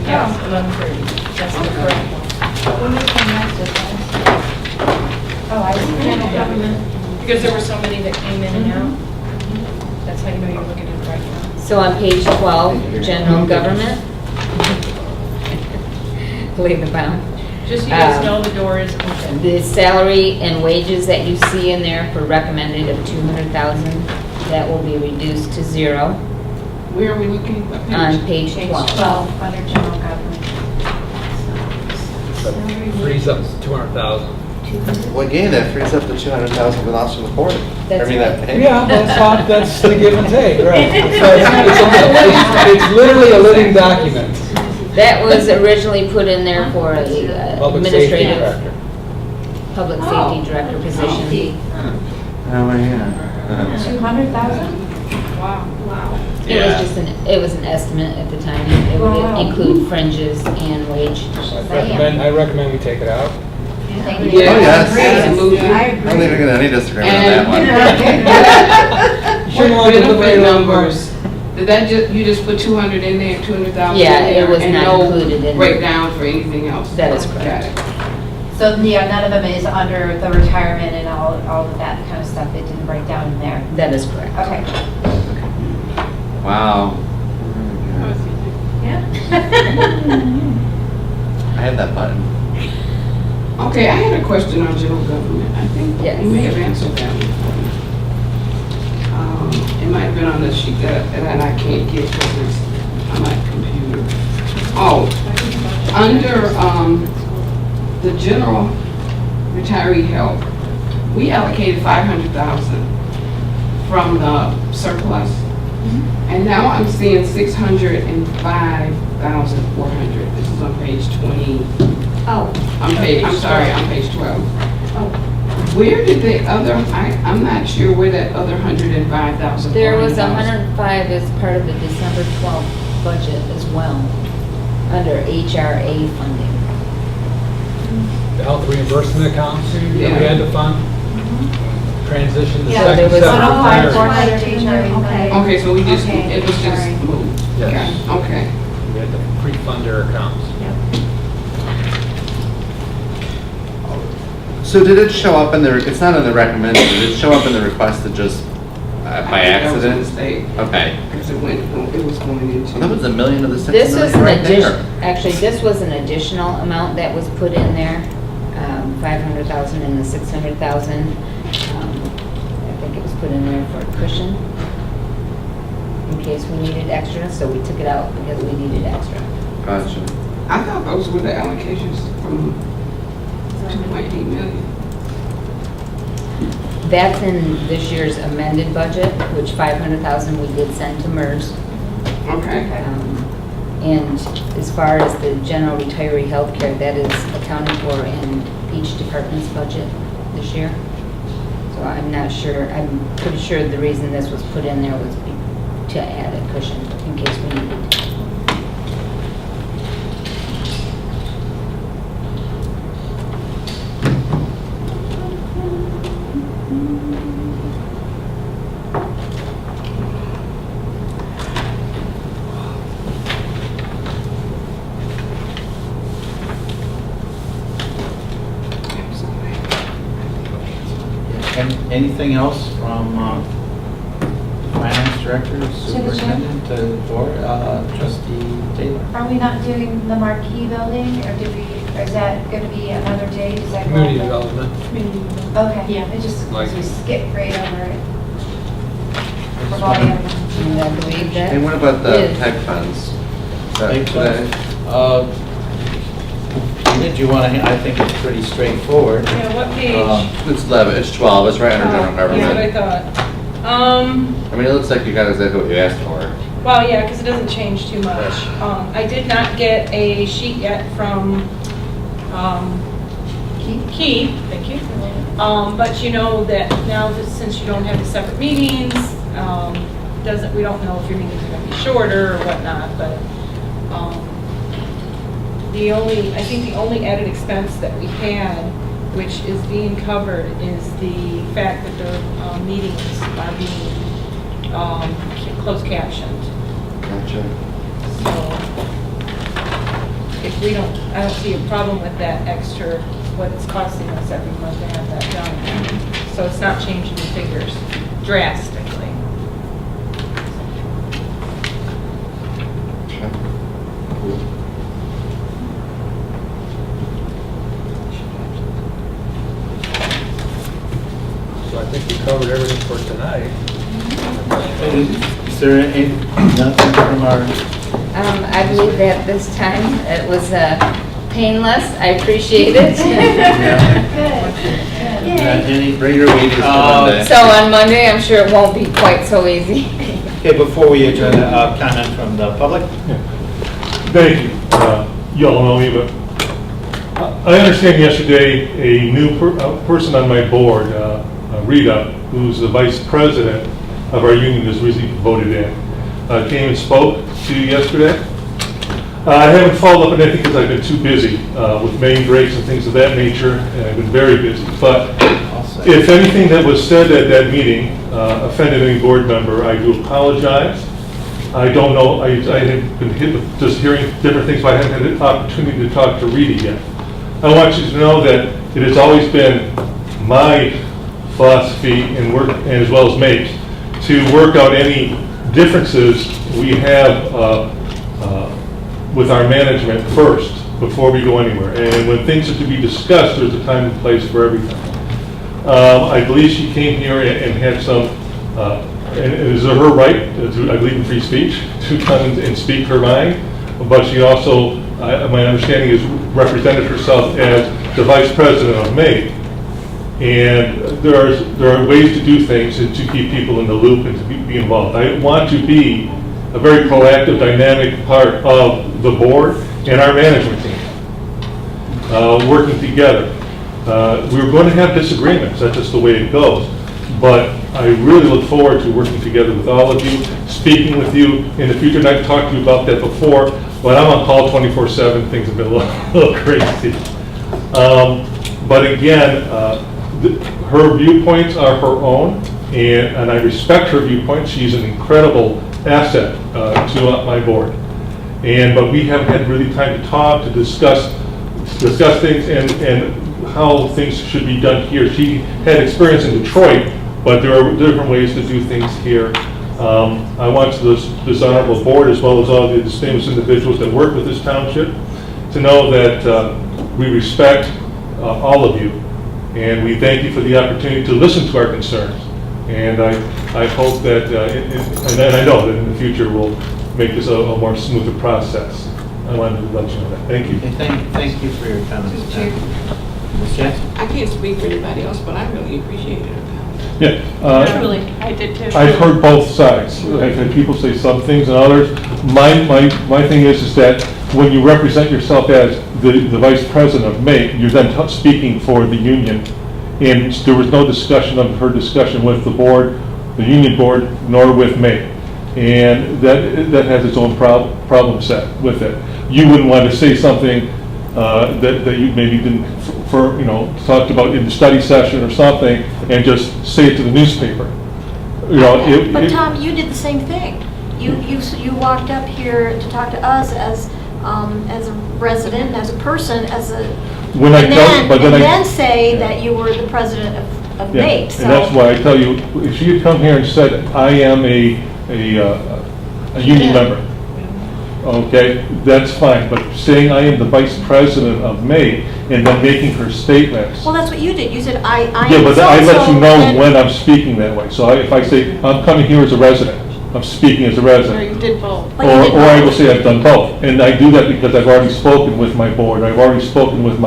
Yes, 11:30. That's the correct one. Oh, I see. General government. Because there were so many that came in and out. That's how you know you're looking at the right one. So on page 12, general government. Leave the bound. Just so you guys know, the door is open. The salary and wages that you see in there for recommended of 200,000 That will be reduced to 0 Where are we looking? What page? on page Page 12. 12, under general government. Frees up 200,000. Well, again, that frees up the 200,000 we lost from the court. That's that pay. Yeah, that's the give and take, right. It's literally a living document. That was originally put in there for a Public safety administrative, director. public safety director position. Oh, yeah. 200,000? Wow. It was an estimate at the time. It would Wow. include fringes and wage. I recommend we take it out. Thank you. Oh, yes. Absolutely. I don't think we're gonna any disagreement on that one. Shouldn't What want to benefit deliberate on numbers? Did that you just put 200 in there, 200,000 in Yeah, there? it was not included in- And no breakdown for anything else? That is Got correct. it. So, yeah, none of them is under the retirement and all of that kind of stuff. It didn't break down in there. That is correct. Okay. Wow. Yeah. I had that button. Okay, I had a question on general government. I think Yes. you may have answered that one. It might have been on the sheet that I can't get because it's on my computer. Oh, under the general retiree help, we allocated 500,000 from the surplus. And now I'm seeing 605,400. This is on page 20. Oh. I'm sorry, on page 12. Oh. Where did the other, I'm not sure where that other 105,000. There was 105 as part of the December 12th budget as well, under HRA funding. The health reimbursement accounts that we Yeah. had to fund. Transition to Yeah, there second was step. 105, retirement. 400, okay. Okay, so we just, Okay, it was just sorry. moved. Yes. Okay. We had to pre-fund their accounts. So did it show up in the, it's not in the recommended, did it show up in the request that just by That was a accident? mistake. Okay. Because it was going into. Well, that was $1 million of the 6 This was million an right addition, there. actually, this was an additional amount that was put in there, 500,000 and the 600,000. I think it was put in there for a cushion, in case we needed extra, so we took it out because we needed extra. Gotcha. I thought those were the allocations from 2.8 million. That's in this year's amended budget, which 500,000 we did send to MERS. Okay. And as far as the general retiree health care, that is accounted for in each department's budget this year. So I'm not sure, I'm pretty sure the reason this was put in there was to add a cushion in case we needed. And anything else from finance director, superintendent, or trustee Taylor? Are we not doing the marquee building, or did we, or is that going to be another day? Does that go Community over? development. Okay, yeah, it just, Like- we skipped right over it. From all the other ones. And I believe that And what about the is- tech funds? Is that Tech today? funds. Did you want to, I think it's pretty straightforward. Yeah, what page? It's 11, it's 12, it's right under general That's what I government. thought. I mean, it looks like you got exactly what you asked for. Well, yeah, because it doesn't change too much. I did not get a sheet yet from Keith, thank you. But you know that now, that since you don't have the separate meetings, we don't know if your meetings are going to be shorter or whatnot, but I think the only added expense that we had, which is being covered, is the fact that their meetings are being closed captioned. Gotcha. So if we don't, I don't see a problem with that extra, what it's costing us every month to have that done. So it's not changing the figures drastically. So I think we covered everything for tonight. Is there any, nothing from our, I believe that this time it was painless. I appreciate it. any, Regular wages for Monday. So on Monday, I'm sure it won't be quite so easy. okay, before we adjourn, comment from the public? Thank you. You all know me, but I understand yesterday a new person on my board, Rita, who's the vice president of our union, is recently voted in, came and spoke to you yesterday. I haven't followed up on anything because I've been too busy with main breaks and things of that nature, and I've been very busy. But if anything that was said at that meeting offended any board member, I do apologize. I don't know, I have been hit with just hearing different things, but I haven't had the opportunity to talk to Rita yet. I want you to know that it has always been my philosophy and work, and as well as Make's, to work out any differences we have with our management first, before we go anywhere. And when things are to be discussed, there's a time and place for everything. I believe she came here and had some, and it is her right, to, I believe in free speech, to come and speak her mind, but she also, my understanding is, represented herself as the vice president of Make. And there are ways to do things and to keep people in the loop and to be involved. I want to be a very proactive, dynamic part of the board and our management team, working together. We're going to have disagreements, that's just the way it goes. But I really look forward to working together with all of you, speaking with you in the future. And I've talked to you about that before, but I'm on call 24/7. Things have been a little crazy. But again, her viewpoints are her own, and I respect her viewpoints. She's an incredible asset to my board. But we haven't had really time to talk, to discuss things and how things should be done here. She had experience in Detroit, but there are different ways to do things here. I want this honorable board, as well as all the distinguished individuals that work with this township, to know that we respect all of you, and we thank you for the opportunity to listen to our concerns. And I hope that, and I know that in the future we'll make this a more smoother process. I wanted to let you know that. Thank you. Okay, thank you for your comments. Ms. Jackson? I can't speak for anybody else, but I really appreciate it. Yeah. Truly, I did too. I've heard both sides. I've had people say some things and others. My thing is that when you represent yourself as the vice president of Make, you're then speaking for the union. And there was no discussion of her discussion with the board, the union board, nor with Make. And that has its own problem set with it. You wouldn't want to say something that you maybe didn't, talked about in the study session or something, and just say it to the newspaper. But Tom, you did the same thing. You walked up here to talk to us as a resident, as a person, then say that you were the president of Make. And that's why I tell you, if she had come here and said, I am a union member, okay, that's fine. But saying I am the vice president of May and then making her statements. Well, that's what you did. You said, I am Yeah, but I let so-and-so, you know and- when I'm speaking that way. So if I say, I'm coming here as a resident, I'm speaking as a Or resident. you did both. But you did Or I will both. say I've done both. And I do that because I've already spoken with my board. I've already spoken with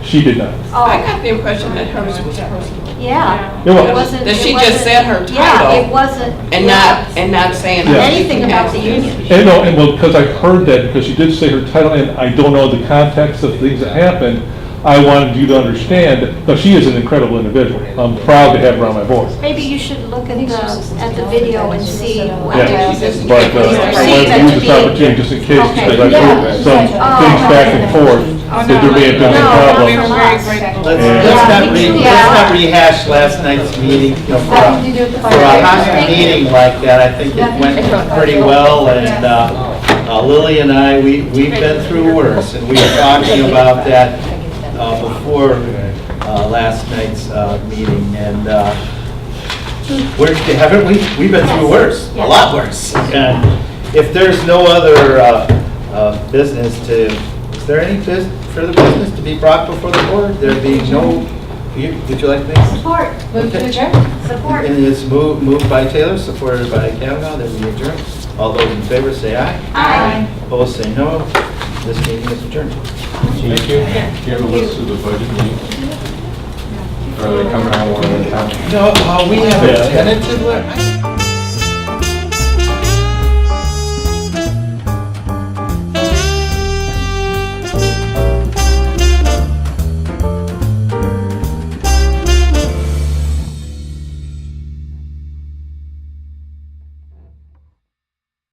she did not. I Oh, got the impression that hers was personal. yeah. Yeah, well- It wasn't. That she it just wasn't- said her Yeah, title. it wasn't. And not saying. Yeah. Anything about the union. And no, because I heard that, because she did say her title, and I don't know the context of things that happened, I wanted you to understand that, no, she is an incredible individual. I'm proud to have her on my board. Maybe you should look at the video and see what. Yeah, just- but I wanted to use this opportunity just in case, because I've heard some things back and forth, that there may have been some No, We were problems. very grateful. Let's not rehash last night's meeting. For a hot meeting like that, I think it went pretty well, and Lily and I, we've been through worse, and we were talking about that before last night's meeting, and haven't we? We've been through worse, a lot worse. And if there's no other business is there any further business to be brought before the board? There be no Would you like me? Support. Move to Okay. adjourn. Support. And it's moved by Taylor, supported by Kavanaugh, that we adjourn. All those in favor say aye. Aye. Opposed, say no. This meeting is adjourned. Thank you. Do you have a list of the budget needs? Are they coming out one at a time? No, we have a tentative,